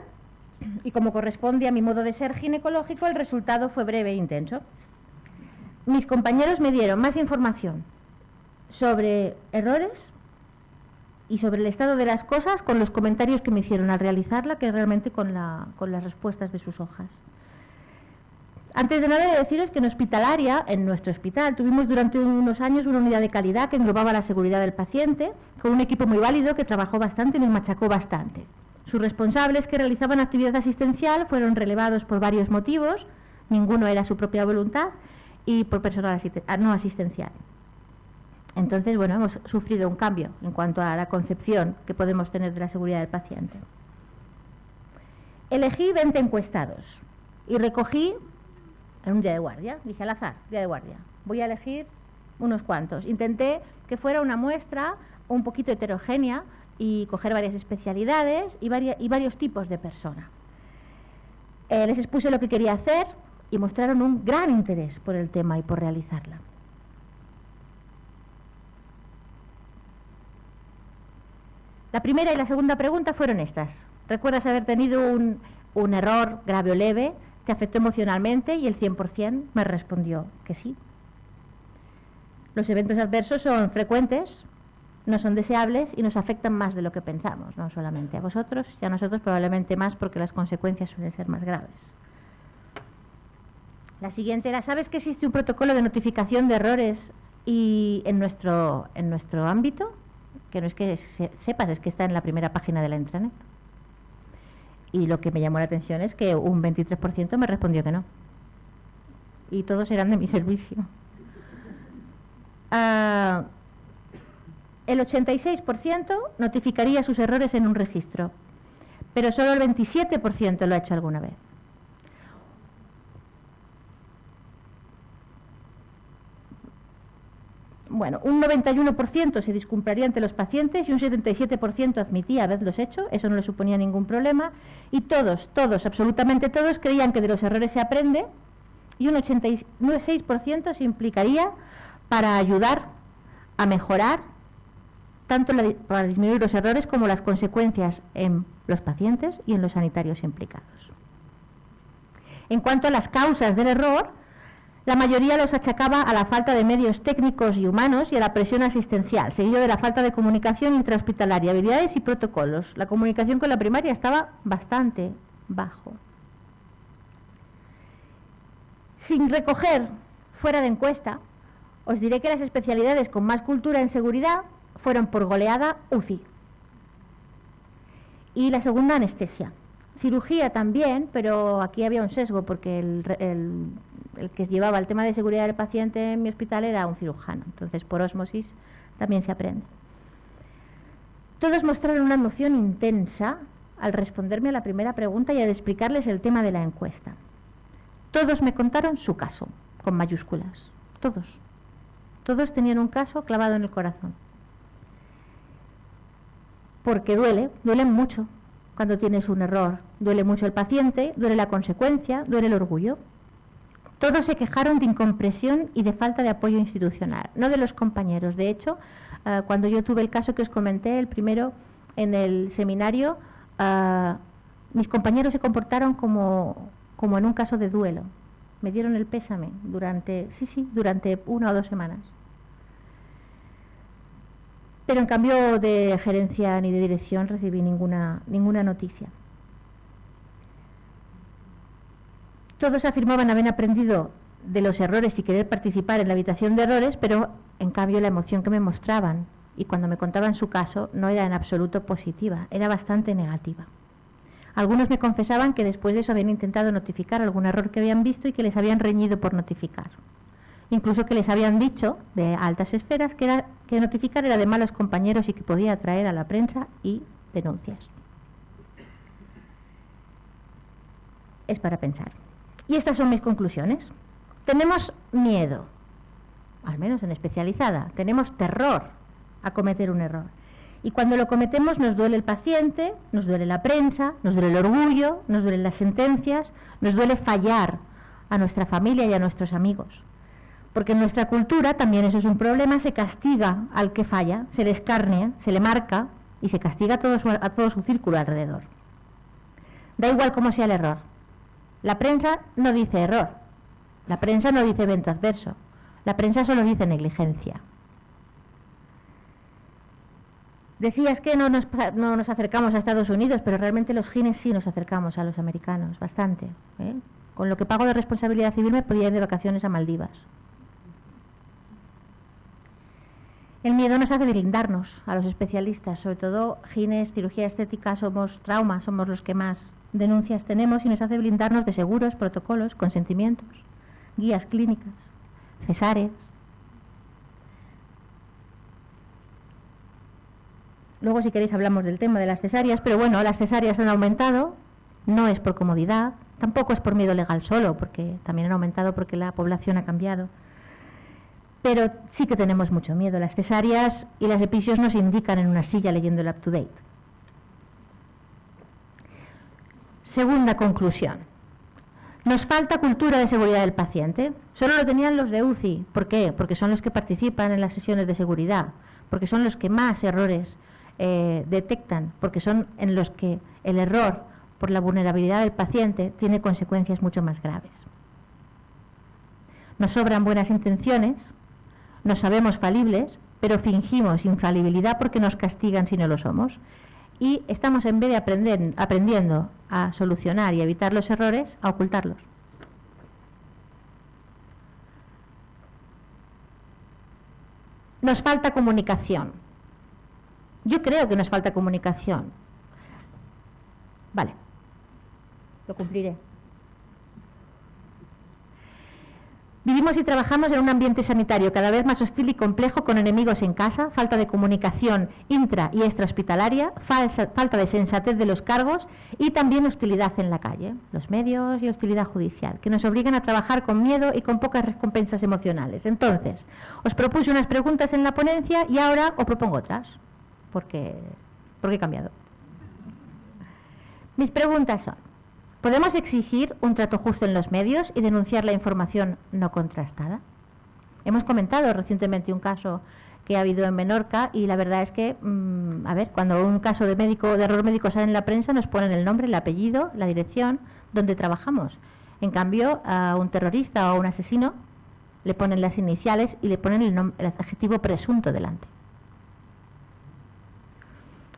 y como corresponde a mi modo de ser ginecológico, el resultado fue breve e intenso. Mis compañeros me dieron más información sobre errores y sobre el estado de las cosas con los comentarios que me hicieron al realizarla que realmente con las respuestas de sus hojas. Antes de nada, he de deciros que en Hospitalaria, en nuestro hospital, tuvimos durante unos años una unidad de calidad que englobaba la seguridad del paciente, con un equipo muy válido que trabajó bastante y nos machacó bastante. Sus responsables que realizaban actividad asistencial fueron relevados por varios motivos, ninguno era su propia voluntad, y por personal no asistencial. Entonces, bueno, hemos sufrido un cambio en cuanto a la concepción que podemos tener de la seguridad del paciente. Elegí 20 encuestados y recogí en un día de guardia, dije al azar, día de guardia, voy a elegir unos cuantos. Intenté que fuera una muestra un poquito heterogénea y coger varias especialidades y varios tipos de persona. Les expuse lo que quería hacer y mostraron un gran interés por el tema y por realizarla. La primera y la segunda pregunta fueron estas. ¿Recuerdas haber tenido un error grave o leve? ¿Te afectó emocionalmente? Y el 100% me respondió que sí. Los eventos adversos son frecuentes, no son deseables y nos afectan más de lo que pensamos, no solamente a vosotros y a nosotros probablemente más porque las consecuencias suelen ser más graves. La siguiente era, ¿sabes que existe un protocolo de notificación de errores en nuestro ámbito? Que no es que sepas, es que está en la primera página de la intranet. Y lo que me llamó la atención es que un 23% me respondió que no. Y todos eran de mi servicio. El 86% notificaría sus errores en un registro, pero solo el 27% lo ha hecho alguna vez. Bueno, un 91% se disculparía ante los pacientes y un 77% admitía haberlos hecho, eso no le suponía ningún problema, y todos, absolutamente todos, creían que de los errores se aprende, y un 86% se implicaría para ayudar a mejorar, tanto para disminuir los errores como las consecuencias en los pacientes y en los sanitarios implicados. En cuanto a las causas del error, la mayoría los achacaba a la falta de medios técnicos y humanos y a la presión asistencial, seguido de la falta de comunicación intrahospitalaria, habilidades y protocolos. La comunicación con la primaria estaba bastante bajo. Sin recoger fuera de encuesta, os diré que las especialidades con más cultura en seguridad fueron por goleada UCI. Y la segunda, anestesia. Cirugía también, pero aquí había un sesgo porque el que llevaba el tema de seguridad del paciente en mi hospital era un cirujano. Entonces, por ósmosis también se aprende. Todos mostraron una emoción intensa al responderme a la primera pregunta y al explicarles el tema de la encuesta. Todos me contaron su caso, con mayúsculas. Todos. Todos tenían un caso clavado en el corazón. Porque duele mucho. Cuando tienes un error, duele mucho el paciente, duele la consecuencia, duele el orgullo. Todos se quejaron de incompresión y de falta de apoyo institucional, no de los compañeros. De hecho, cuando yo tuve el caso que os comenté, el primero en el seminario, mis compañeros se comportaron como en un caso de duelo. Me dieron el pésame durante 1 o 2 semanas. Pero en cambio de gerencia ni de dirección recibí ninguna noticia. Todos afirmaban haber aprendido de los errores y querer participar en la habitación de errores, pero en cambio la emoción que me mostraban y cuando me contaban su caso no era en absoluto positiva, era bastante negativa. Algunos me confesaban que después de eso habían intentado notificar algún error que habían visto y que les habían reñido por notificar. Incluso que les habían dicho, de altas esferas, que notificar era de malos compañeros y que podía atraer a la prensa y denuncias. Es para pensar. Y estas son mis conclusiones. Tenemos miedo, al menos en especializada, tenemos terror a cometer un error. Y cuando lo cometemos nos duele el paciente, nos duele la prensa, nos duele el orgullo, nos duelen las sentencias, nos duele fallar a nuestra familia y a nuestros amigos. Porque en nuestra cultura, también eso es un problema, se castiga al que falla, se le escarnea, se le marca y se castiga a todo su círculo alrededor. Da igual cómo sea el error. La prensa no dice error, la prensa no dice evento adverso, la prensa solo dice negligencia. Decías que no nos acercamos a Estados Unidos, pero realmente los gines sí nos acercamos a los americanos, bastante. Con lo que pago de responsabilidad civil me podía ir de vacaciones a Maldivas. El miedo nos hace blindarnos a los especialistas, sobre todo gines, cirugía estética, somos trauma, somos los que más denuncias tenemos y nos hace blindarnos de seguros, protocolos, consentimientos, guías clínicas, cesáreas. Luego, si queréis, hablamos del tema de las cesáreas, pero bueno, las cesáreas han aumentado, no es por comodidad, tampoco es por miedo legal solo, porque también han aumentado porque la población ha cambiado. Pero sí que tenemos mucho miedo. Las cesáreas y las episios nos indican en una silla leyendo el up-to-date. Segunda conclusión. Nos falta cultura de seguridad del paciente. Solo lo tenían los de UCI. ¿Por qué? Porque son los que participan en las sesiones de seguridad, porque son los que más errores detectan, porque son en los que el error por la vulnerabilidad del paciente tiene consecuencias mucho más graves. Nos sobran buenas intenciones, nos sabemos falibles, pero fingimos infalibilidad porque nos castigan si no lo somos. Y estamos, en vez de aprendiendo a solucionar y evitar los errores, a ocultarlos. Nos falta comunicación. Yo creo que nos falta comunicación. Vale, lo cumpliré. Vivimos y trabajamos en un ambiente sanitario cada vez más hostil y complejo, con enemigos en casa, falta de comunicación intra y extrahospitalaria, falta de sensatez de los cargos y también hostilidad en la calle, los medios y hostilidad judicial, que nos obligan a trabajar con miedo y con pocas recompensas emocionales. Entonces, os propuse unas preguntas en la ponencia y ahora os propongo otras, porque he cambiado. Mis preguntas son: ¿podemos exigir un trato justo en los medios y denunciar la información no contrastada? Hemos comentado recientemente un caso que ha habido en Menorca y la verdad es que, cuando un caso de error médico sale en la prensa nos ponen el nombre, el apellido, la dirección, donde trabajamos. En cambio, a un terrorista o a un asesino le ponen las iniciales y le ponen el adjetivo presunto delante.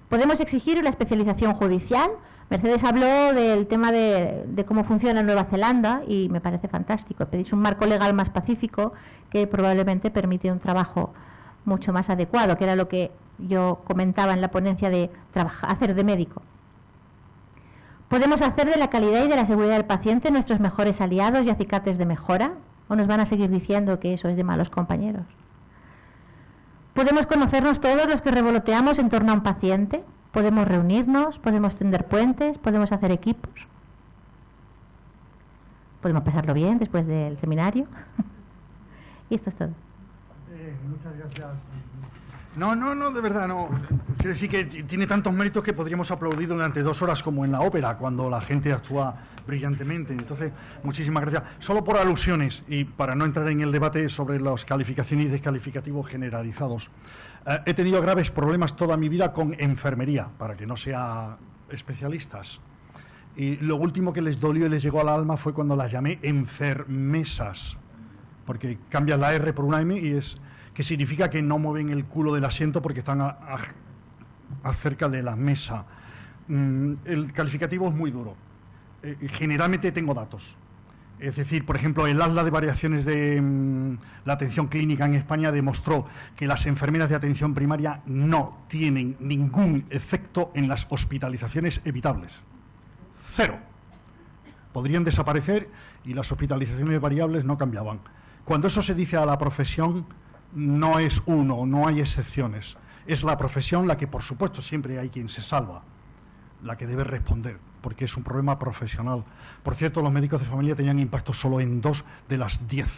¿Podemos exigir la especialización judicial? Mercedes habló del tema de cómo funciona en Nueva Zelanda y me parece fantástico. Pedís un marco legal más pacífico que probablemente permite un trabajo mucho más adecuado, que era lo que yo comentaba en la ponencia de hacer de médico. ¿Podemos hacer de la calidad y de la seguridad del paciente nuestros mejores aliados y acicates de mejora? ¿O nos van a seguir diciendo que eso es de malos compañeros? ¿Podemos conocernos todos los que revoloteamos en torno a un paciente? ¿Podemos reunirnos? ¿Podemos tender puentes? ¿Podemos hacer equipos? ¿Podemos pasarlo bien después del seminario? Y esto es todo. Muchas gracias. No, de verdad, no. Quiero decir que tiene tantos méritos que podríamos aplaudir durante 2 horas como en la ópera, cuando la gente actúa brillantemente. Entonces, muchísimas gracias. Solo por alusiones y para no entrar en el debate sobre las calificaciones y descalificativos generalizados. He tenido graves problemas toda mi vida con enfermería, para que no sea especialistas. Y lo último que les dolió y les llegó al alma fue cuando las llamé enfermesas, porque cambias la R por una M y es que significa que no mueven el culo del asiento porque están acerca de la mesa. El calificativo es muy duro. Generalmente tengo datos. Es decir, por ejemplo, el atlas de variaciones de la atención clínica en España demostró que las enfermeras de atención primaria no tienen ningún efecto en las hospitalizaciones evitables. 0. Podrían desaparecer y las hospitalizaciones variables no cambiaban. Cuando eso se dice a la profesión, no es uno, no hay excepciones. Es la profesión la que, por supuesto, siempre hay quien se salva, la que debe responder, porque es un problema profesional. Por cierto, los médicos de familia tenían impacto solo en 2 de las 10.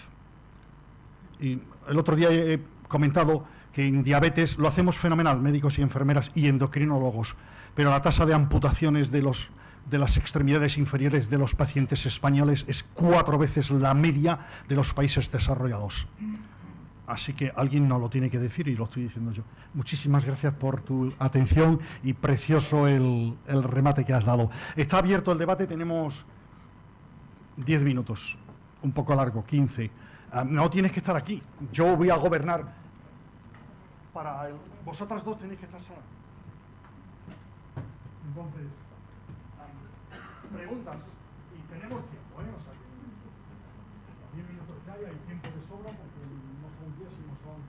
Y el otro día he comentado que en diabetes lo hacemos fenomenal, médicos y enfermeras y endocrinólogos, pero la tasa de amputaciones de las extremidades inferiores de los pacientes españoles es 4 veces la media de los países desarrollados. Así que alguien nos lo tiene que decir y lo estoy diciendo yo. Muchísimas gracias por tu atención y precioso el remate que has dado. Está abierto el debate, tenemos 10 minutos, un poco largo, 15. No tienes que estar aquí, yo voy a gobernar para vosotras dos tenéis que estar solas. Entonces, preguntas y tenemos tiempo, ¿eh? O sea, que 10 minutos ya hay tiempo de sobra porque no son 10 sino son...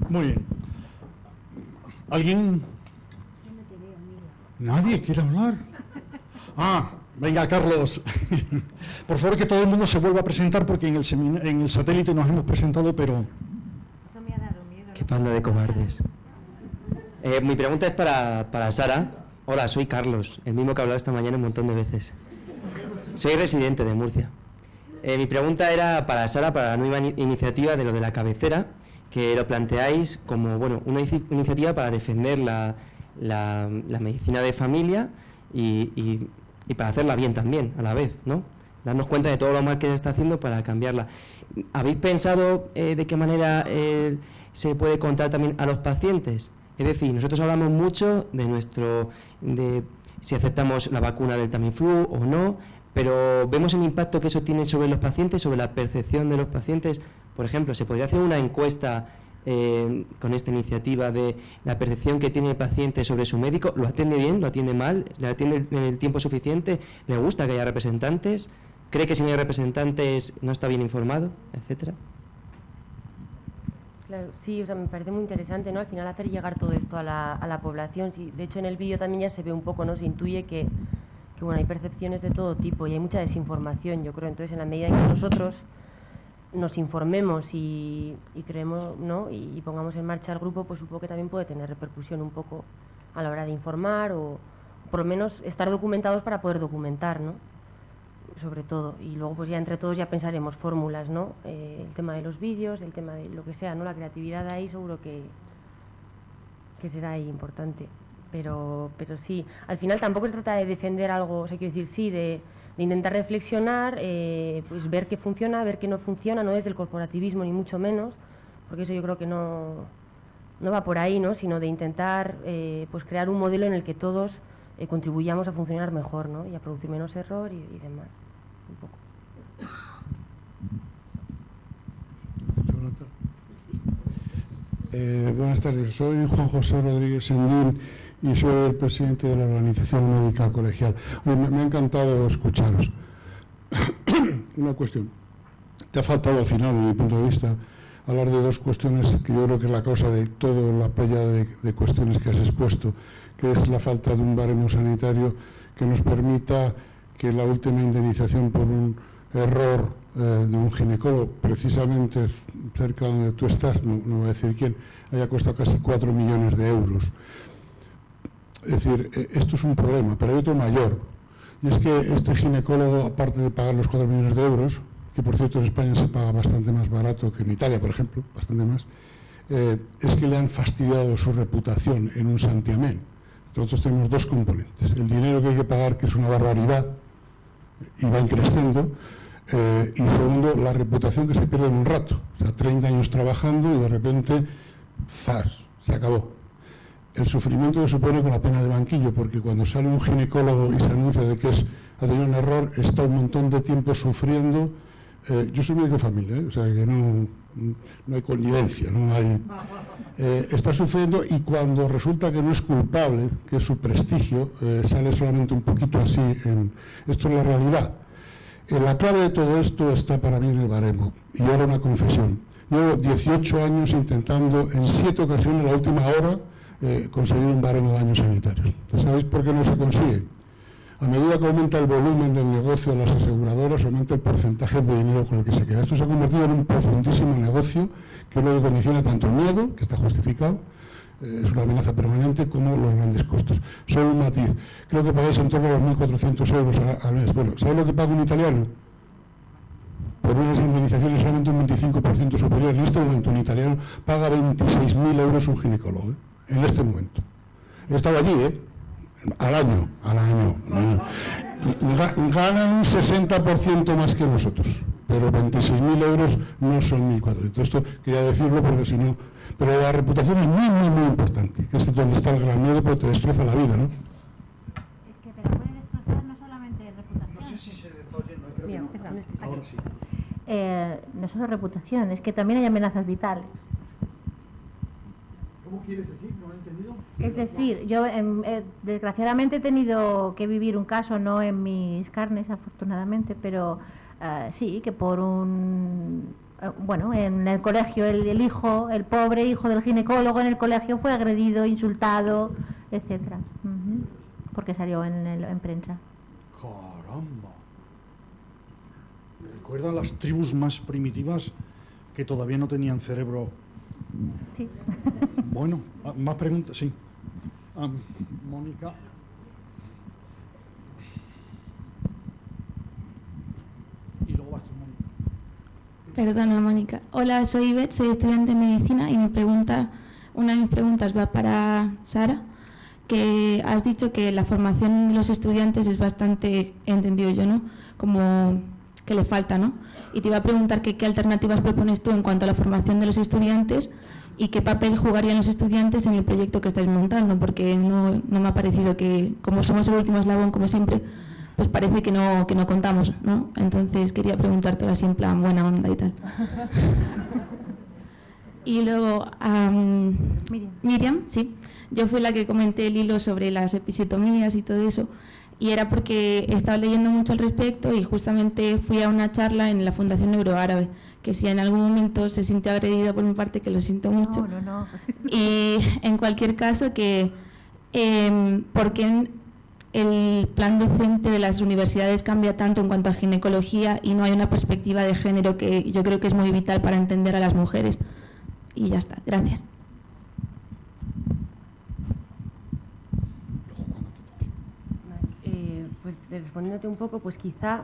Muy bien. ¿Alguien? ¿Nadie quiere hablar? Venga, Carlos. Por favor, que todo el mundo se vuelva a presentar porque en el satélite nos hemos presentado, pero... Eso me ha dado miedo. Qué panda de cobardes. Mi pregunta es para Sara. Hola, soy Carlos, el mismo que he hablado esta mañana un montón de veces. Soy residente de Murcia. Mi pregunta era para Sara, para la nueva iniciativa de lo de la cabecera, que lo planteáis como una iniciativa para defender la medicina de familia y para hacerla bien también, a la vez, ¿no? Darnos cuenta de todo lo mal que se está haciendo para cambiarla. ¿Habéis pensado de qué manera se puede contar también a los pacientes? Es decir, nosotros hablamos mucho de si aceptamos la vacuna del Tamiflu o no, pero vemos el impacto que eso tiene sobre los pacientes, sobre la percepción de los pacientes. Por ejemplo, ¿se podría hacer una encuesta con esta iniciativa de la percepción que tiene el paciente sobre su médico? ¿Lo atiende bien? ¿Lo atiende mal? ¿Le atiende en el tiempo suficiente? ¿Le gusta que haya representantes? ¿Cree que si no hay representantes no está bien informado? Etcétera. Claro, sí, o sea, me parece muy interesante, ¿no? Al final hacer llegar todo esto a la población. Sí, de hecho, en el vídeo también ya se ve un poco, ¿no? Se intuye que hay percepciones de todo tipo y hay mucha desinformación, yo creo. Entonces, en la medida en que nosotros nos informemos y creemos, ¿no? y pongamos en marcha el grupo, pues supongo que también puede tener repercusión un poco a la hora de informar o por lo menos estar documentados para poder documentar, ¿no? Sobre todo. Y luego pues ya entre todos ya pensaremos fórmulas, ¿no? El tema de los vídeos, el tema de lo que sea, ¿no? La creatividad ahí seguro que será ahí importante. Pero sí, al final tampoco se trata de defender algo, o sea, quiero decir, sí, de intentar reflexionar, pues ver qué funciona, ver qué no funciona, no desde el corporativismo ni mucho menos, porque eso yo creo que no va por ahí, ¿no? Sino de intentar pues crear un modelo en el que todos contribuyamos a funcionar mejor, ¿no? Y a producir menos error y demás, un poco. Buenas tardes, soy Juan José Rodríguez Sendín y soy el presidente de la Organización Médica Colegial. Me ha encantado escucharos. Una cuestión. Te ha faltado al final, desde mi punto de vista, hablar de dos cuestiones que yo creo que es la causa de toda la playa de cuestiones que has expuesto, que es la falta de un baremo sanitario que nos permita que la última indemnización por un error de un ginecólogo, precisamente cerca donde tú estás, no voy a decir quién, haya costado casi 4 millones de euros. Es decir, esto es un problema, pero hay otro mayor, y es que este ginecólogo, aparte de pagar los 4 millones de euros, que por cierto en España se paga bastante más barato que en Italia, por ejemplo, bastante más, es que le han fastidiado su reputación en un santiamén. Nosotros tenemos dos componentes, el dinero que hay que pagar, que es una barbaridad, y van creciendo, y segundo, la reputación que se pierde en un rato, o sea, 30 años trabajando y de repente, ¡zas!, se acabó. El sufrimiento que supone con la pena de banquillo, porque cuando sale un ginecólogo y se anuncia de que ha tenido un error, está un montón de tiempo sufriendo Yo soy médico de familia, o sea que no hay connivencia, no hay... está sufriendo y cuando resulta que no es culpable, que es su prestigio, sale solamente un poquito así. Esto es la realidad. La clave de todo esto está para mí en el baremo. Y ahora una confesión. Llevo 18 años intentando, en 7 ocasiones, la última hora, conseguir un baremo de daños sanitarios. ¿Sabéis por qué no se consigue? A medida que aumenta el volumen del negocio de las aseguradoras, aumenta el porcentaje de dinero con el que se queda. Esto se ha convertido en un profundísimo negocio que es lo que condiciona tanto el miedo, que está justificado, es una amenaza permanente, como los grandes costos. Solo un matiz. Creo que pagáis en torno a los 1.400 euros al mes. Bueno, ¿sabéis lo que paga un italiano? Por unas indemnizaciones solamente un 25% superior. En este momento un italiano paga 26.000 euros un ginecólogo, en este momento. He estado allí, al año. Ganan un 60% más que nosotros, pero 26.000 euros no son 1.400. Esto quería decirlo porque si no... Pero la reputación es muy, muy, muy importante, que es donde está el gran miedo, porque te destroza la vida, ¿no? Es que te la puede destrozar no solamente reputación. No sé si se oye, no creo que no. Ahora sí. No solo reputación, es que también hay amenazas vitales. ¿Cómo quieres decir? ¿No he entendido? Es decir, yo desgraciadamente he tenido que vivir un caso, no en mis carnes afortunadamente, pero sí, que por un... bueno, en el colegio el pobre hijo del ginecólogo en el colegio fue agredido, insultado, etcétera, porque salió en prensa. Caramba. ¿Recuerdan las tribus más primitivas que todavía no tenían cerebro? Sí. Bueno, más preguntas, sí. Mónica. Y luego vas tú, Mónica. Perdona, Mónica. Hola, soy Ivette, soy estudiante de medicina y una de mis preguntas va para Sara, que has dicho que la formación de los estudiantes es bastante, he entendido yo, ¿no? Como que le falta, ¿no? Y te iba a preguntar qué alternativas propones tú en cuanto a la formación de los estudiantes y qué papel jugarían los estudiantes en el proyecto que estáis montando, porque no me ha parecido que, como somos el último eslabón, como siempre, pues parece que no contamos, ¿no? Entonces quería preguntarte así en plan buena onda y tal. Y luego Miriam, sí, yo fui la que comenté el hilo sobre las episiotomías y todo eso, y era porque he estado leyendo mucho al respecto y justamente fui a una charla en la Fundación Neuroárabe, que si en algún momento se sintió agredida por mi parte, que lo siento mucho. No. Y en cualquier caso, que ¿por qué el plan docente de las universidades cambia tanto en cuanto a ginecología y no hay una perspectiva de género que yo creo que es muy vital para entender a las mujeres? Y ya está, gracias. Pues respondiéndote un poco, pues quizá,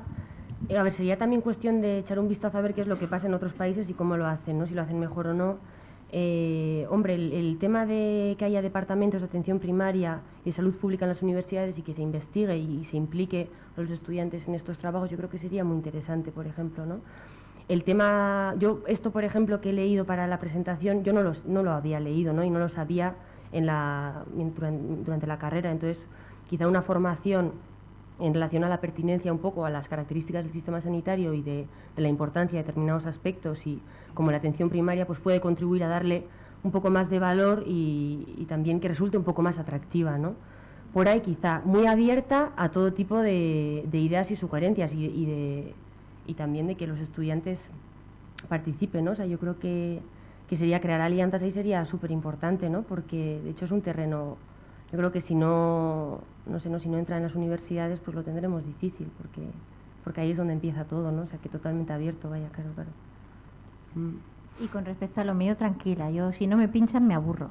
a ver, sería también cuestión de echar un vistazo a ver qué es lo que pasa en otros países y cómo lo hacen, ¿no? Si lo hacen mejor o no. Hombre, el tema de que haya departamentos de atención primaria y salud pública en las universidades y que se investigue y se implique a los estudiantes en estos trabajos, yo creo que sería muy interesante, por ejemplo, ¿no? El tema, esto por ejemplo que he leído para la presentación, yo no lo había leído, ¿no? Y no lo sabía durante la carrera, entonces quizá una formación en relación a la pertinencia un poco a las características del sistema sanitario y de la importancia de determinados aspectos y como la atención primaria pues puede contribuir a darle un poco más de valor y también que resulte un poco más atractiva, ¿no? Por ahí quizá muy abierta a todo tipo de ideas y sugerencias y también de que los estudiantes participen, ¿no? O sea, yo creo que sería crear alianzas ahí sería súper importante, ¿no? Porque de hecho es un terreno, yo creo que si no entra en las universidades pues lo tendremos difícil porque ahí es donde empieza todo, ¿no? O sea, que totalmente abierto, vaya, claro. Y con respecto a lo mío, tranquila, yo si no me pinchan me aburro.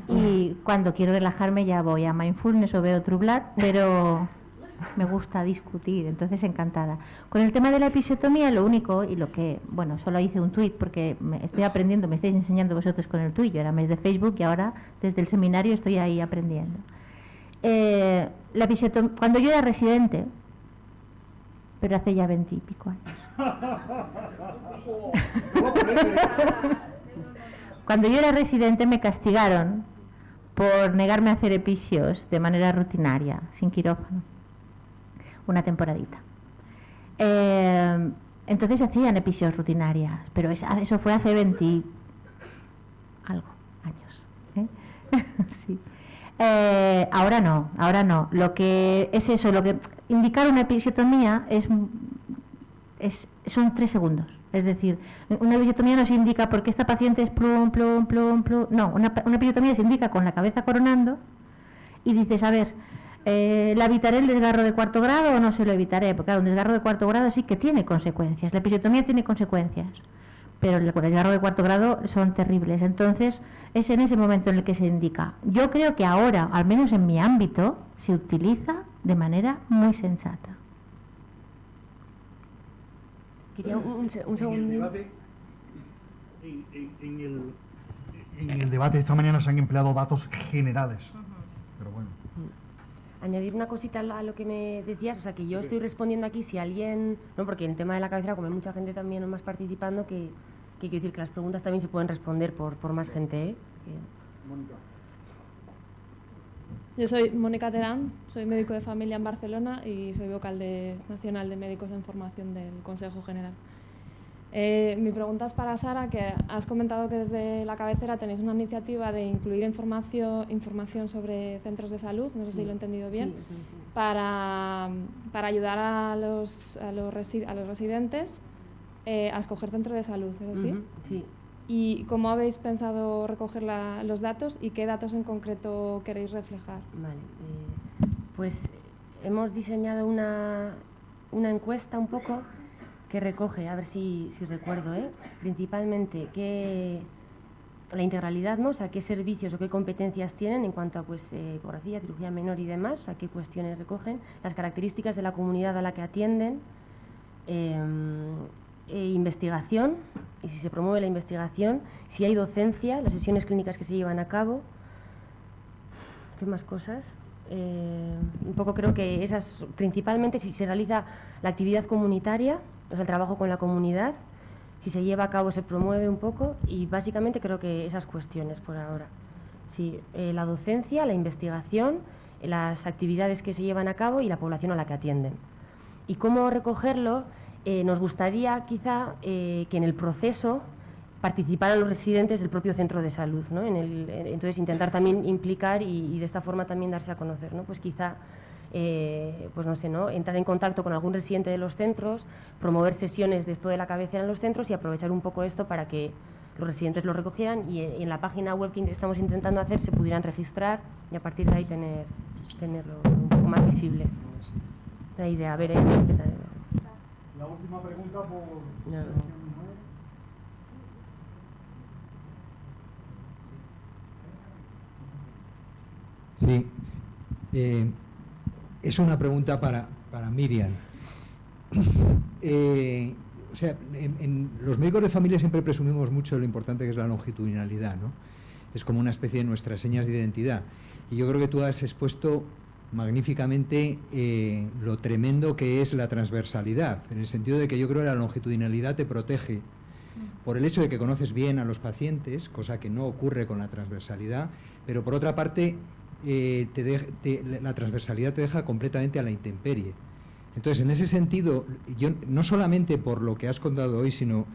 Y cuando quiero relajarme ya voy a Mindfulness o veo True Blood, pero me gusta discutir, entonces encantada. Con el tema de la episiotomía, lo único, y lo que, bueno, solo hice un tuit porque estoy aprendiendo, me estáis enseñando vosotros con el tuit, yo era mes de Facebook y ahora desde el seminario estoy ahí aprendiendo. La episiotomía, cuando yo era residente, pero hace ya 20 y pico años. Cuando yo era residente me castigaron por negarme a hacer episios de manera rutinaria, sin quirófano, una temporadita. Entonces se hacían episodios rutinarias, pero eso fue hace 20 algo años. Sí. Ahora no. Lo que es eso, lo que indicar una episiotomía son 3 segundos. Es decir, una episiotomía no se indica porque esta paciente es plum, plum, plum, plum. No, una episiotomía se indica con la cabeza coronando y dices, a ver, ¿la evitaré el desgarro de 4º grado o no se lo evitaré? Porque claro, un desgarro de 4º grado sí que tiene consecuencias. La episiotomía tiene consecuencias, pero el desgarro de 4º grado son terribles. Entonces, es en ese momento en el que se indica. Yo creo que ahora, al menos en mi ámbito, se utiliza de manera muy sensata. Quería un segundo. En el debate de esta mañana se han empleado datos generales, pero bueno. Añadir una cosita a lo que me decías, o sea, que yo estoy respondiendo aquí si alguien, no, porque en el tema de la cabecera, como hay mucha gente también más participando, que quiero decir que las preguntas también se pueden responder por más gente, ¿eh? Mónica. Yo soy Mónica Terán, soy médico de familia en Barcelona y soy vocal nacional de médicos en formación del Consejo General. Mi pregunta es para Sara, que has comentado que desde la cabecera tenéis una iniciativa de incluir información sobre centros de salud, no sé si lo he entendido bien, sí. Para ayudar a los residentes a escoger centro de salud, ¿es así? Sí. ¿Y cómo habéis pensado recoger los datos y qué datos en concreto queréis reflejar? Vale, pues hemos diseñado una encuesta un poco que recoge, a ver si recuerdo, principalmente la integralidad, ¿no? O sea, qué servicios o qué competencias tienen en cuanto a ecografía, cirugía menor y demás, o sea, qué cuestiones recogen, las características de la comunidad a la que atienden, investigación, y si se promueve la investigación, si hay docencia, las sesiones clínicas que se llevan a cabo, ¿qué más cosas? Un poco creo que esas, principalmente si se realiza la actividad comunitaria, o sea, el trabajo con la comunidad, si se lleva a cabo se promueve un poco, y básicamente creo que esas cuestiones por ahora. Sí, la docencia, la investigación, las actividades que se llevan a cabo y la población a la que atienden. ¿Y cómo recogerlo? Nos gustaría quizá que en el proceso participaran los residentes del propio centro de salud, ¿no? Entonces intentar también implicar y de esta forma también darse a conocer, ¿no? Pues quizá, pues no sé, ¿no? Entrar en contacto con algún residente de los centros, promover sesiones de esto de la cabecera en los centros y aprovechar un poco esto para que los residentes lo recogieran y en la página web que estamos intentando hacer se pudieran registrar y a partir de ahí tenerlo un poco más visible. La idea, a ver, La última pregunta por... No. Sí, es una pregunta para Miriam. O sea, los médicos de familia siempre presumimos mucho de lo importante que es la longitudinalidad, ¿no? Es como una especie de nuestras señas de identidad. Y yo creo que tú has expuesto magníficamente lo tremendo que es la transversalidad, en el sentido de que yo creo que la longitudinalidad te protege por el hecho de que conoces bien a los pacientes, cosa que no ocurre con la transversalidad, pero por otra parte la transversalidad te deja completamente a la intemperie. Entonces, en ese sentido, yo no solamente por lo que has contado hoy, sino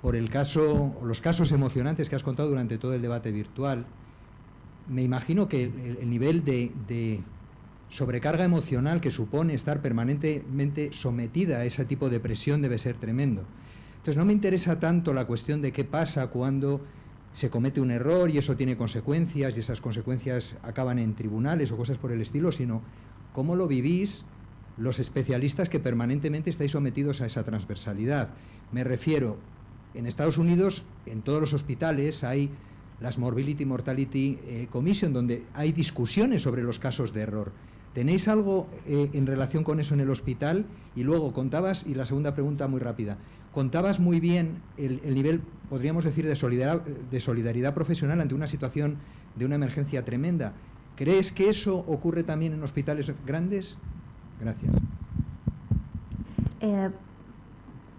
por los casos emocionantes que has contado durante todo el debate virtual, me imagino que el nivel de sobrecarga emocional que supone estar permanentemente sometida a ese tipo de presión debe ser tremendo. Entonces no me interesa tanto la cuestión de qué pasa cuando se comete un error y eso tiene consecuencias y esas consecuencias acaban en tribunales o cosas por el estilo, sino cómo lo vivís los especialistas que permanentemente estáis sometidos a esa transversalidad. Me refiero, en Estados Unidos, en todos los hospitales hay las Morbidity Mortality Commission, donde hay discusiones sobre los casos de error. ¿Tenéis algo en relación con eso en el hospital? Y luego contabas, y la segunda pregunta muy rápida, contabas muy bien el nivel, podríamos decir, de solidaridad profesional ante una situación de una emergencia tremenda. ¿Crees que eso ocurre también en hospitales grandes? Gracias.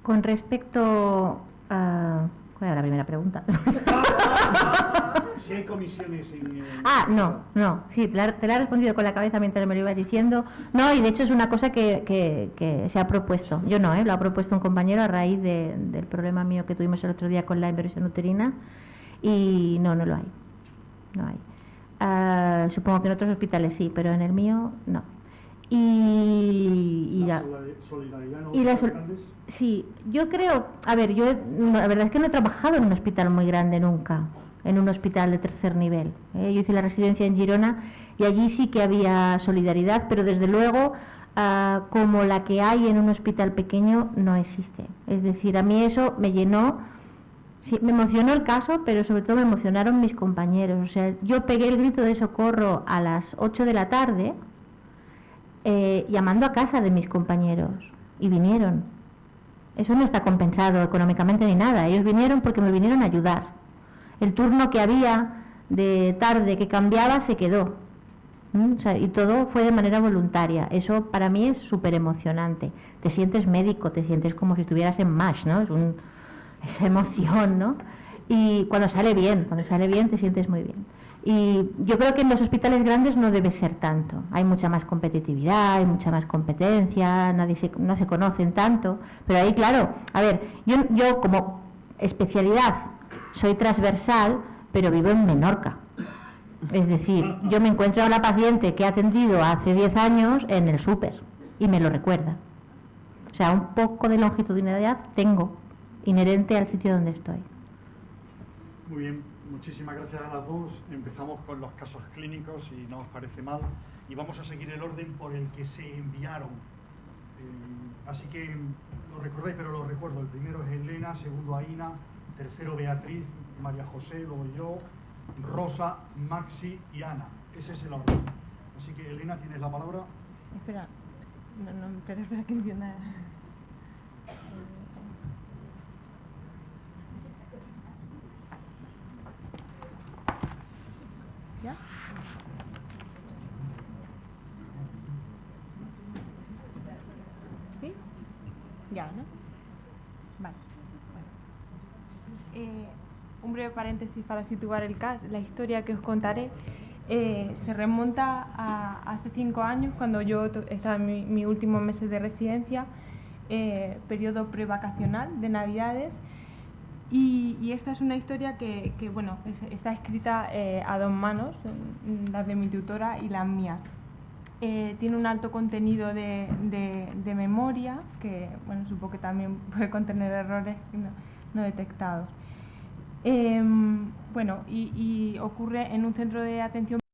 Con respecto a... ¿Cuál era la primera pregunta? Si hay comisiones en... No, sí, te la he respondido con la cabeza mientras me lo ibas diciendo. No, y de hecho es una cosa que se ha propuesto. Yo no, lo ha propuesto un compañero a raíz del problema mío que tuvimos el otro día con la inversión uterina. Y no lo hay. No hay. Supongo que en otros hospitales sí, pero en el mío no. Sí, yo creo, a ver, yo la verdad es que no he trabajado en un hospital muy grande nunca, en un hospital de tercer nivel. Yo hice la residencia en Girona y allí sí que había solidaridad, pero desde luego como la que hay en un hospital pequeño no existe. Es decir, a mí eso me llenó, sí, me emocionó el caso, pero sobre todo me emocionaron mis compañeros. O sea, yo pegué el grito de socorro a las 8 de la tarde, llamando a casa de mis compañeros, y vinieron. Eso no está compensado económicamente ni nada, ellos vinieron porque me vinieron a ayudar. El turno que había de tarde que cambiaba se quedó. O sea, y todo fue de manera voluntaria. Eso para mí es súper emocionante. Te sientes médico, te sientes como si estuvieras en MASH, ¿no? Esa emoción, ¿no? Y cuando sale bien te sientes muy bien. Y yo creo que en los hospitales grandes no debe ser tanto. Hay mucha más competitividad, hay mucha más competencia, no se conocen tanto. Pero ahí, claro, a ver, yo como especialidad soy transversal, pero vivo en Menorca. Es decir, yo me encuentro a una paciente que he atendido hace 10 años en el súper y me lo recuerda. O sea, un poco de longitudinalidad tengo, inherente al sitio donde estoy. Muy bien. Muchísimas gracias a las dos. Empezamos con los casos clínicos, si no os parece mal, y vamos a seguir el orden por el que se enviaron. Así que lo recordáis, pero lo recuerdo. El primero es Elena, segundo Aina, tercero Beatriz, María José, luego yo, Rosa, Maxi y Ana. Ese es el orden. Así que Elena, tienes la palabra. Espera, espera que entienda. ¿Ya? ¿Sí? Ya, ¿no? Vale. Bueno. Un breve paréntesis para situar la historia que os contaré. Se remonta a hace 5 años, cuando yo estaba en mis últimos meses de residencia, periodo prevacacional de Navidades. Y esta es una historia que bueno, está escrita a 2 manos, las de mi tutora y las mías. Tiene un alto contenido de memoria, que bueno, supongo que también puede contener errores no detectados. Bueno, y ocurre en un centro de atención